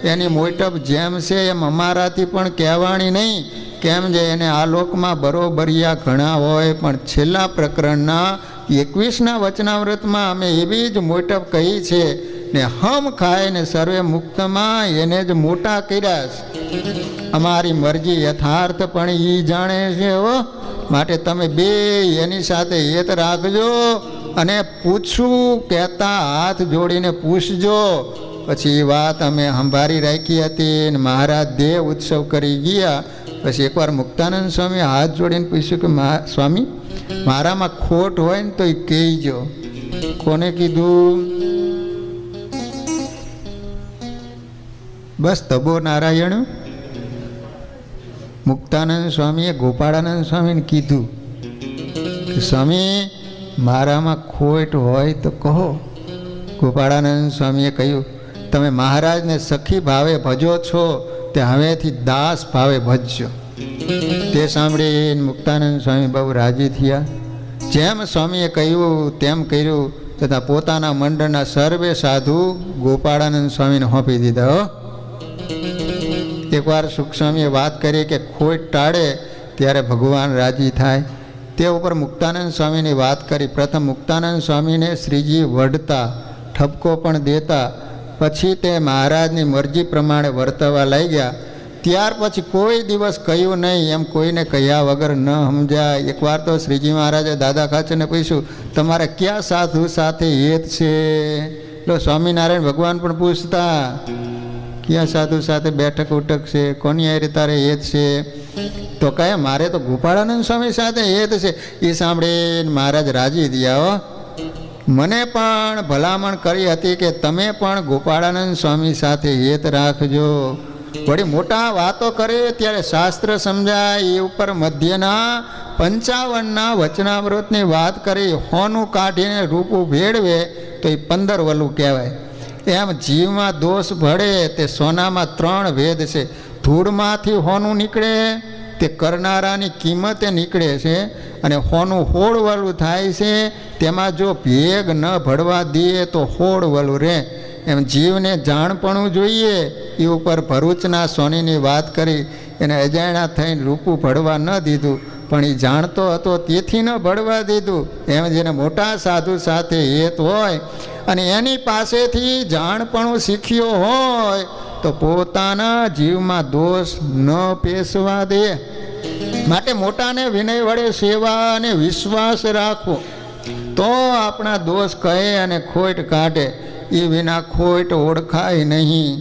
એની મોટપ જેમ છે એમ અમારાથી પણ કહેવાણી નહીં. કેમ જે એને આ લોકમાં બરોબરિયા ઘણા હોય, પણ છેલ્લા પ્રકરણના 21ના વચનામૃતમાં અમે એવી જ મોટપ કહી છે ને હમ ખાય ને સર્વે મુક્તમાં એને જ મોટા કર્યા છે. અમારી મરજી યથાર્થ પણ એ જાણે છે હો. માટે તમે બે એની સાથે હેત રાખજો અને પૂછવું કહેતા હાથ જોડીને પૂછજો. પછી એ વાત અમે સંભાળી રાખી હતી ને મહારાજ દેવ ઉત્સવ કરી ગયા. પછી એકવાર મુક્તાનંદ સ્વામી હાથ જોડીને પૂછ્યું કે સ્વામી મારામાં ખોટ હોય ને તો એ કહેજો. કોને કીધું? બસ તબો નારાયણ. મુક્તાનંદ સ્વામીએ ગોપાળાનંદ સ્વામીને કીધું કે સ્વામી મારામાં ખોટ હોય તો કહો. ગોપાળાનંદ સ્વામીએ કહ્યું તમે મહારાજને સખી ભાવે ભજો છો તે હવેથી દાસ ભાવે ભજજો. તે સાંભળીને મુક્તાનંદ સ્વામી બહુ રાજી થયા. જેમ સ્વામીએ કહ્યું તેમ કર્યું તથા પોતાના મંડળના સર્વે સાધુ ગોપાળાનંદ સ્વામીને સોંપી દીધા. એકવાર સુખસ્વામીએ વાત કરી કે ખોટ ટાળે ત્યારે ભગવાન રાજી થાય. તે ઉપર મુક્તાનંદ સ્વામીની વાત કરી. પ્રથમ મુક્તાનંદ સ્વામીને શ્રીજી વઢતા, ઠપકો પણ દેતા. પછી તે મહારાજની મરજી પ્રમાણે વર્તવા લાગ્યા. ત્યાર પછી કોઈ દિવસ કહ્યું નહીં એમ કોઈને કહ્યા વગર ન સમજાય. એકવાર તો શ્રીજી મહારાજે દાદા ખાચરને પૂછ્યું તમારે ક્યાં સાધુ સાથે હેત છે? એટલે સ્વામિનારાયણ ભગવાન પણ પૂછતા ક્યાં સાધુ સાથે બેઠક ઉઠક છે, કોની હારે તારે હેત છે? તો કહે મારે તો ગોપાળાનંદ સ્વામી સાથે હેત છે. એ સાંભળીને મહારાજ રાજી થયા. હો મને પણ ભલામણ કરી હતી કે તમે પણ ગોપાળાનંદ સ્વામી સાથે હેત રાખજો. વળી મોટા વાતો કરે ત્યારે શાસ્ત્ર સમજાય. એ ઉપર મધ્યના 55ના વચનામૃતની વાત કરી. હોનું કાઢીને રૂપું ભેળવે તો એ 15 વલું કહેવાય. એમ જીવમાં દોષ ભળે તે સોનામાં 3 ભેદ છે. ધૂળમાંથી હોનું નીકળે તે કરનારાની કિંમતે નીકળે છે અને હોનું હોળવલું થાય છે. તેમાં જો ભેગ ન ભળવા દઈએ તો હોળવલું રહે. એમ જીવને જાણપણું જોઈએ. એ ઉપર ભરૂચના સોનીની વાત કરી. એને અજાણ્યા થઈને રૂપું ભળવા ન દીધું પણ એ જાણતો હતો તેથી ન ભળવા દીધું. એમ જેને મોટા સાધુ સાથે હેત હોય અને એની પાસેથી જાણપણું શીખ્યો હોય તો પોતાના જીવમાં દોષ ન પેસવા દે. માટે મોટાને વિનય વડે સેવા અને વિશ્વાસ રાખવો તો આપણા દોષ કહે અને ખોટ કાઢે. એ વિના ખોટ ઓળખાય નહીં.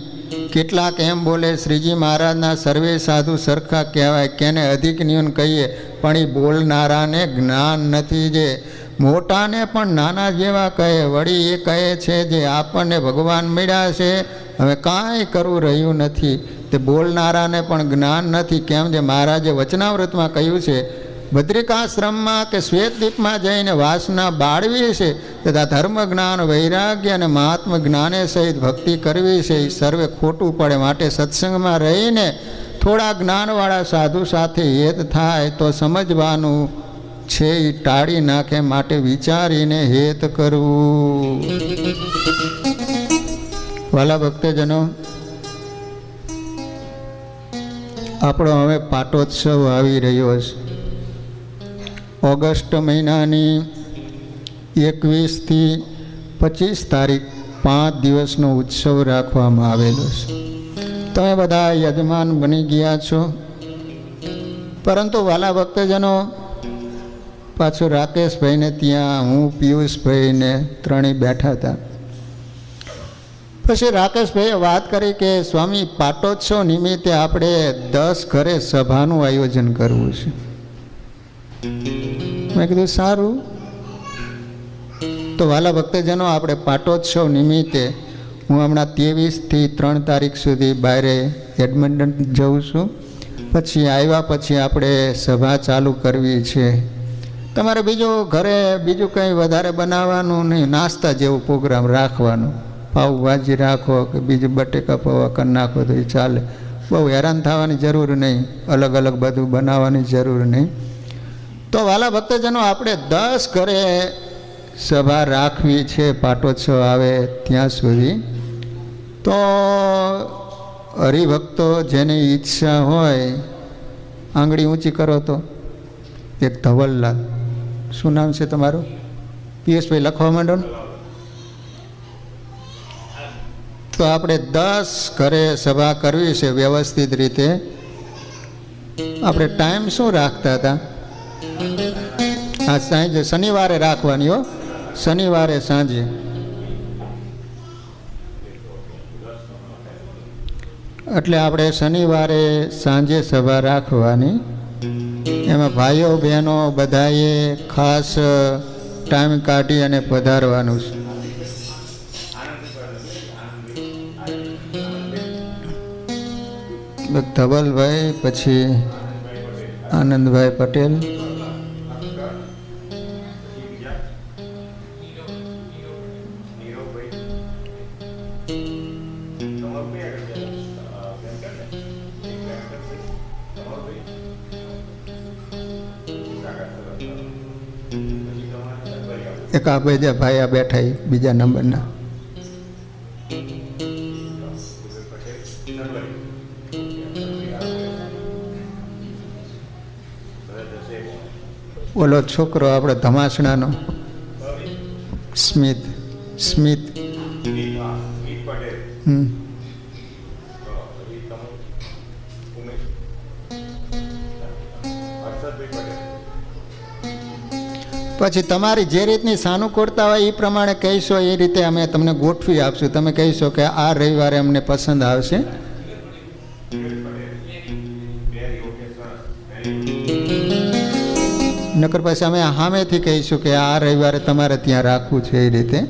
કેટલાક એમ બોલે શ્રીજી મહારાજના સર્વે સાધુ સરખા કહેવાય, કેને અધિક ન્યૂન કહીએ, પણ એ બોલનારાને જ્ઞાન નથી. જે મોટાને પણ નાના જેવા કહે. વળી એ કહે છે જે આપણને ભગવાન મળ્યા છે હવે કાંઈ કરવું રહ્યું નથી. તે બોલનારાને પણ જ્ઞાન નથી. કેમ જે મહારાજે વચનાવૃતમાં કહ્યું છે બદ્રિકાશ્રમમાં કે શ્વેતદીપમાં જઈને વાસના બાળવી છે તથા ધર્મ જ્ઞાન વૈરાગ્ય અને મહાત્મ જ્ઞાને સહિત ભક્તિ કરવી છે એ સર્વે ખોટું પડે. માટે સત્સંગમાં રહીને થોડા જ્ઞાનવાળા સાધુ સાથે હેત થાય તો સમજવાનું છે એ ટાળી નાખે. માટે વિચારીને હેત કરવું. વાલા ભક્તજનો, આપણો હવે પાટોત્સવ આવી રહ્યો છે. ઓગસ્ટ મહિનાની 21 થી 25 તારીખ 5 દિવસનો ઉત્સવ રાખવામાં આવેલો છે. તમે બધા યજમાન બની ગયા છો. પરંતુ વાલા ભક્તજનો, પાછું રાકેશભાઈને ત્યાં હું પિયુષભાઈને ત્રણેય બેઠા હતા. પછી રાકેશભાઈએ વાત કરી કે સ્વામી પાટોત્સવ નિમિત્તે આપણે 10 ઘરે સભાનું આયોજન કરવું છે. મેં કીધું સારું. તો વાલા ભક્તજનો, આપણે પાટોત્સવ નિમિત્તે હું હમણાં 23 થી 3 તારીખ સુધી બહાર એડમિન્ટન જઉં છું. પછી આવ્યા પછી આપણે સભા ચાલુ કરવી છે. તમારે બીજું ઘરે બીજું કંઈ વધારે બનાવવાનું નહીં, નાસ્તા જેવું પ્રોગ્રામ રાખવાનો. પાઉંભાજી રાખો કે બીજું બટેકા પૌવા કરી નાખો તો એ ચાલે. બહુ હેરાન થવાની જરૂર નહીં, અલગ અલગ બધું બનાવવાની જરૂર નહીં. તો વાલા ભક્તજનો, આપણે 10 ઘરે સભા રાખવી છે પાટોત્સવ આવે ત્યાં સુધી. તો હરિભક્તો જેની ઈચ્છા હોય, આંગળી ઊંચી કરો તો. એક ધવલલાલ, શું નામ છે તમારું? પિયુષભાઈ લખવા માંડો ને. તો આપણે 10 ઘરે સભા કરવી છે વ્યવસ્થિત રીતે. આપણે ટાઈમ શું રાખતા હતા? હા, સાંજે શનિવારે રાખવાની હો, શનિવારે સાંજે. એટલે આપણે શનિવારે સાંજે સભા રાખવાની. એમાં ભાઈઓ બહેનો બધાએ ખાસ ટાઈમ કાઢી અને પધારવાનું છે. ધવલભાઈ, પછી આનંદભાઈ પટેલ, એક આ બીજા ભાઈ આ બેઠા બીજા નંબરના. ઓલો છોકરો આપણે ધમાસણાનો સ્મિત. પછી તમારી જે રીતની સાનુકૂળતા હોય એ પ્રમાણે કહીશો, એ રીતે અમે તમને ગોઠવી આપશું. તમે કહીશો કે આ રવિવારે અમને પસંદ આવશે. નકર પછી અમે સામેથી કહીશું કે આ રવિવારે તમારે ત્યાં રાખવું છે. એ રીતે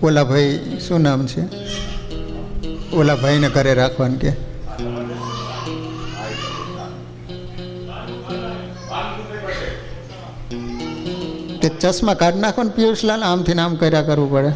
ઓલા ભાઈ શું નામ છે? ઓલા ભાઈને ઘરે રાખવાનું કે તે ચશ્મા કાઢી નાખો ને પિયુષલાલ, આમથી આમ કર્યા કરવું પડે.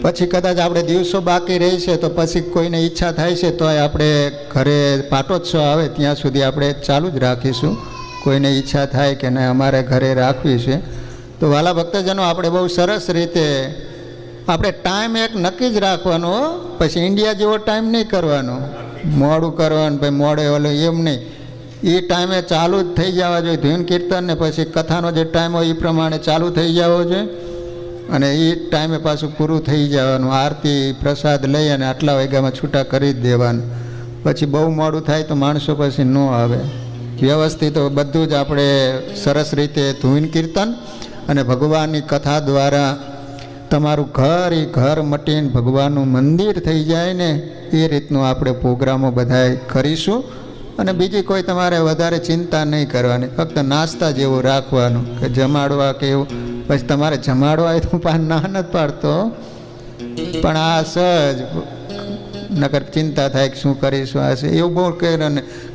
પછી કદાચ આપણે દિવસો બાકી રહેશે તો પછી કોઈને ઈચ્છા થાય છે તો આપણે ઘરે પાટોત્સવ આવે ત્યાં સુધી આપણે ચાલુ જ રાખીશું. કોઈને ઈચ્છા થાય કે ના અમારે ઘરે રાખવી છે તો વાલા ભક્તજનો આપણે બહુ સરસ રીતે આપણે ટાઈમ એક નક્કી જ રાખવાનો. પછી ઇન્ડિયા જેવો ટાઈમ નહીં કરવાનો, મોડું કરવાનું ભાઈ મોડે ઓલું એમ નહીં. એ ટાઈમે ચાલુ જ થઈ જવા જોઈએ. ધૂન કીર્તન ને પછી કથાનો જે ટાઈમ હોય એ પ્રમાણે ચાલુ થઈ જવો જોઈએ અને એ ટાઈમે પાછું પૂરું થઈ જવાનું. આરતી પ્રસાદ લઈ અને આટલા વાગ્યામાં છૂટા કરી જ દેવાનું. પછી બહુ મોડું થાય તો માણસો પછી ન આવે. વ્યવસ્થિત બધું જ આપણે સરસ રીતે ધૂન કીર્તન અને ભગવાનની કથા દ્વારા તમારું ઘર એ ઘર મટીને ભગવાનનું મંદિર થઈ જાય ને એ રીતનું આપણે પ્રોગ્રામો બધા કરીશું. અને બીજી કોઈ તમારે વધારે ચિંતા નહીં કરવાની, ફક્ત નાસ્તા જેવું રાખવાનું કે જમાડવા કે એવું. પછી તમારે જમાડવા તો પાન ના નથી પાડતો, પણ આ સહજ નકર ચિંતા થાય કે શું કરીશું આ છે એવું બહુ કહે.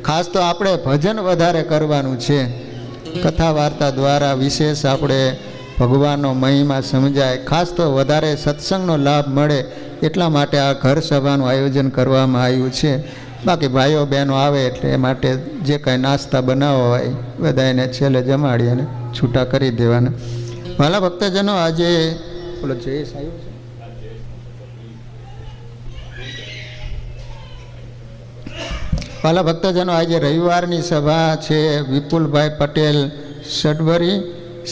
ખાસ તો આપણે ભજન વધારે કરવાનું છે. કથા વાર્તા દ્વારા વિશેષ આપણે ભગવાનનો મહિમા સમજાય. ખાસ તો વધારે સત્સંગનો લાભ મળે એટલા માટે આ ઘર સભાનું આયોજન કરવામાં આવ્યું છે. બાકી ભાઈઓ બહેનો આવે એટલે એ માટે જે કાંઈ નાસ્તા બનાવવા હોય બધાને છેલ્લે જમાડી અને છૂટા કરી દેવાના. વાલા ભક્તજનો, આજે બોલો જયેશ આવ્યો છે. વાલા ભક્તજનો, આજે રવિવારની સભા છે. વિપુલભાઈ પટેલ સડવરી,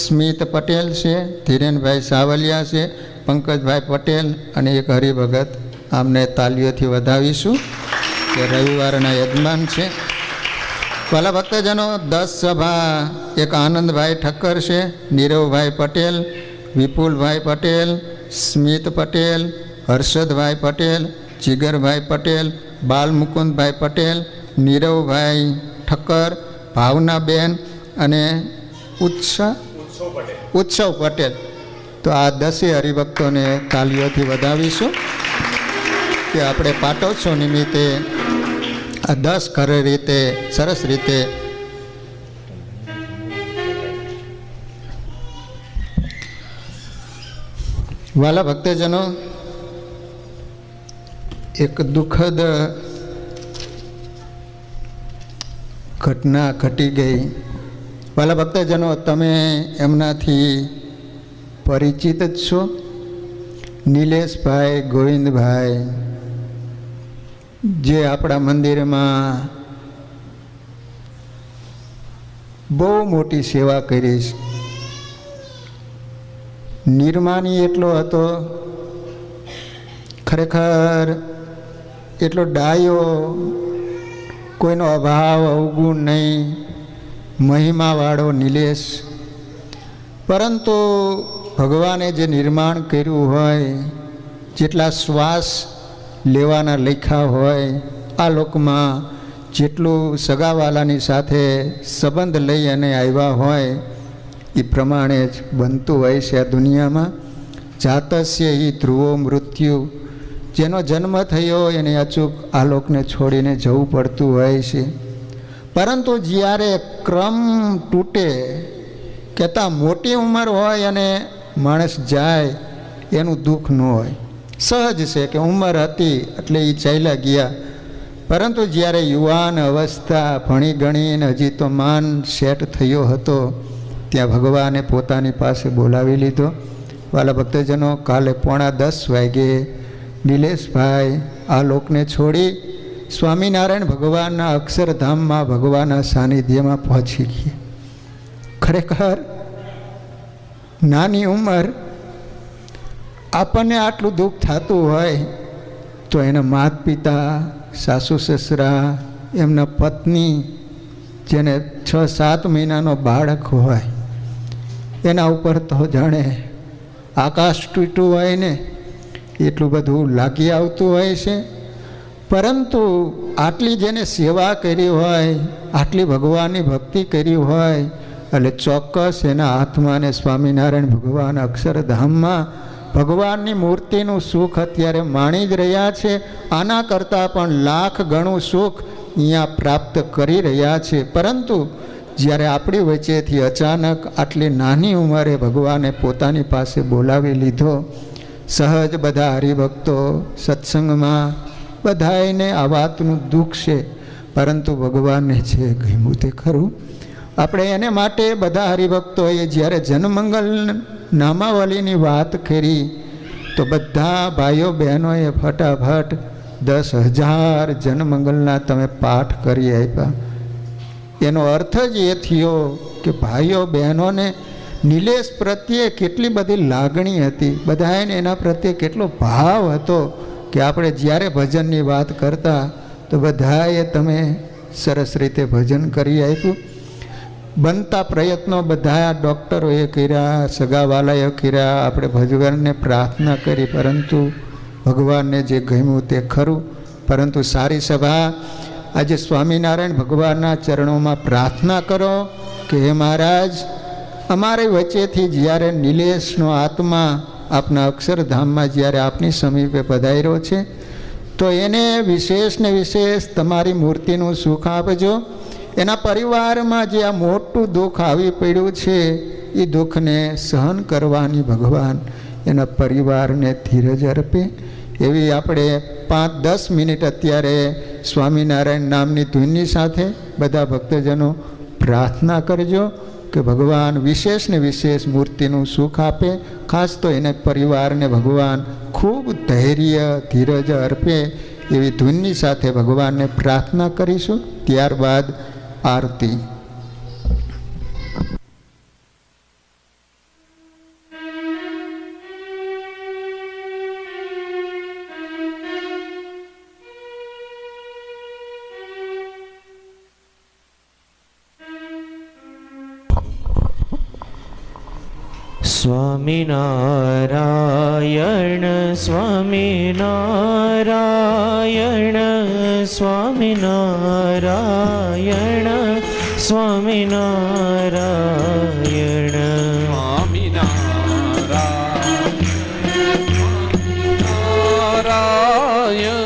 સ્મિત પટેલ છે, ધીરેનભાઈ સાવલિયા છે, પંકજભાઈ પટેલ અને એક હરિભગત. આમને તાલીઓથી વધાવીશું કે રવિવારના યજમાન છે. વાલા ભક્તજનો, 10 સભા એક આનંદભાઈ ઠક્કર છે, નીરવભાઈ પટેલ, વિપુલભાઈ પટેલ, સ્મિત પટેલ, હર્ષદભાઈ પટેલ, જીગરભાઈ પટેલ, બાલમુકુંદભાઈ પટેલ, નીરવભાઈ ઠક્કર, ભાવનાબેન અને ઉત્સવ પટેલ. તો આ 10 હરિભક્તોને તાલીઓથી વધાવીશું. કે આપણે પાટોત્સવ નિમિત્તે આ 10 ખરી રીતે સરસ રીતે વાલા ભક્તજનો, એક દુઃખદ ઘટના ઘટી ગઈ. વાલા ભક્તજનો, તમે એમનાથી પરિચિત જ છો. નિલેશભાઈ ગોવિંદભાઈ, જે આપણા મંદિરમાં બહુ મોટી સેવા કરી છે. નિર્માની એટલો હતો, ખરેખર એટલો ડાયો, કોઈનો અભાવ અવગુણ નહીં, મહિમાવાળો નિલેશ. પરંતુ ભગવાને જે નિર્માણ કર્યું હોય, જેટલા શ્વાસ લેવાના લખ્યા હોય, આ લોકમાં જેટલું સગાવાલાની સાથે સંબંધ લઈ અને આવ્યા હોય એ પ્રમાણે જ બનતું હોય છે આ દુનિયામાં. જાતસ્ય હિ ધ્રુવો મૃત્યુ, જેનો જન્મ થયો એને અચૂક આ લોકને છોડીને જવું પડતું હોય છે. પરંતુ જ્યારે ક્રમ તૂટે, કહેતા મોટી ઉંમર હોય અને માણસ જાય એનું દુઃખ ન હોય. સહજ છે કે ઉંમર હતી એટલે એ ચાલ્યા ગયા. પરંતુ જ્યારે યુવાન અવસ્થા ભણી ગણીને હજી તો માન સેટ થયો હતો, ત્યાં ભગવાને પોતાની પાસે બોલાવી લીધો. વાલા ભક્તજનો, કાલે 9:45 વાગ્યે નિલેશભાઈ આ લોકને છોડી સ્વામિનારાયણ ભગવાનના અક્ષરધામમાં ભગવાનના સાનિધ્યમાં પહોંચી ગયા. ખરેખર નાની ઉંમર આપણને આટલું દુઃખ થતું હોય તો એના માતા પિતા, સાસુ સસરા, એમના પત્ની, જેને 6-7 મહિનાનો બાળક હોય, એના ઉપર તો જાણે આકાશ તૂટ્યું હોય ને એટલું બધું લાગી આવતું હોય છે. પરંતુ આટલી જેને સેવા કરી હોય, આટલી ભગવાનની ભક્તિ કરી હોય, એટલે ચોક્કસ એના હાથમાં ને સ્વામિનારાયણ ભગવાન અક્ષરધામમાં ભગવાનની મૂર્તિનું સુખ અત્યારે માણી જ રહ્યા છે. આના કરતાં પણ લાખ ગણું સુખ અહીંયા પ્રાપ્ત કરી રહ્યા છે. પરંતુ જ્યારે આપણી વચ્ચેથી અચાનક આટલી નાની ઉંમરે ભગવાને પોતાની પાસે બોલાવી લીધો, સહજ બધા હરિભક્તો સત્સંગમાં બધાને આ વાતનું દુઃખ છે. પરંતુ ભગવાનને છે ગમ્યું તે ખરું. આપણે એને માટે બધા હરિભક્તોએ જ્યારે જનમંગલ નામાવલીની વાત કરી તો બધા ભાઈઓ બહેનોએ ફટાફટ 10,000 જનમંગલના તમે પાઠ કરી આપ્યા. એનો અર્થ જ એ થયો કે ભાઈઓ બહેનોને નિલેશ પ્રત્યે કેટલી બધી લાગણી હતી, બધાને એના પ્રત્યે કેટલો ભાવ હતો કે આપણે જ્યારે ભજનની વાત કરતા તો બધાએ તમે સરસ રીતે ભજન કરી આપ્યું. બનતા પ્રયત્નો બધા ડૉક્ટરોએ કર્યા, સગાવાલાએ કર્યા, આપણે ભગવાનને પ્રાર્થના કરી, પરંતુ ભગવાનને જે ગમ્યું તે ખરું. પરંતુ સારી સભા, આજે સ્વામિનારાયણ ભગવાનના ચરણોમાં પ્રાર્થના કરો કે હે મહારાજ, અમારી વચ્ચેથી જ્યારે નિલેશનો આત્મા આપના અક્ષરધામમાં જ્યારે આપની સમીપે પધાર્યો છે તો એને વિશેષ ને વિશેષ તમારી મૂર્તિનું સુખ આપજો. એના પરિવારમાં જે આ મોટું દુઃખ આવી પડ્યું છે એ દુઃખને સહન કરવાની ભગવાન એના પરિવારને ધીરજ અર્પે. એવી આપણે 5-10 મિનિટ અત્યારે સ્વામિનારાયણ નામની ધૂનની સાથે બધા ભક્તજનો પ્રાર્થના કરજો કે ભગવાન વિશેષ ને વિશેષ મૂર્તિનું સુખ આપે. ખાસ તો એને પરિવારને ભગવાન ખૂબ ધૈર્ય ધીરજ અર્પે એવી ધૂનની સાથે ભગવાનને પ્રાર્થના કરીશું. ત્યારબાદ આરતી. સ્વામિનારાયણ સ્વામિનારાયણ સ્વામિનારાયણ સ્વામિનારાયણ સ્વામિનારાયણ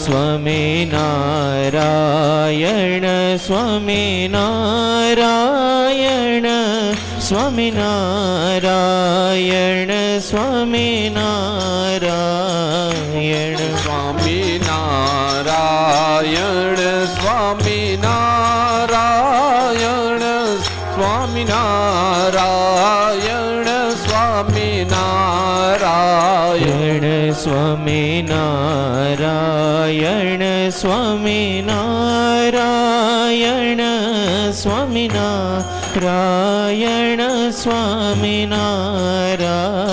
સ્વામિનારાયણ સ્વામિનારાયણ સ્વામિનારાયણ સ્વામિનારાયણ સ્વામિનારાયણ સ્વામિનારાયણ સ્વામિનારાયણ સ્વામિનારાયણ સ્વામિનારાયણ સ્વામિનારાયણ સ્વામિનારાયણ સ્વામિનારાયણ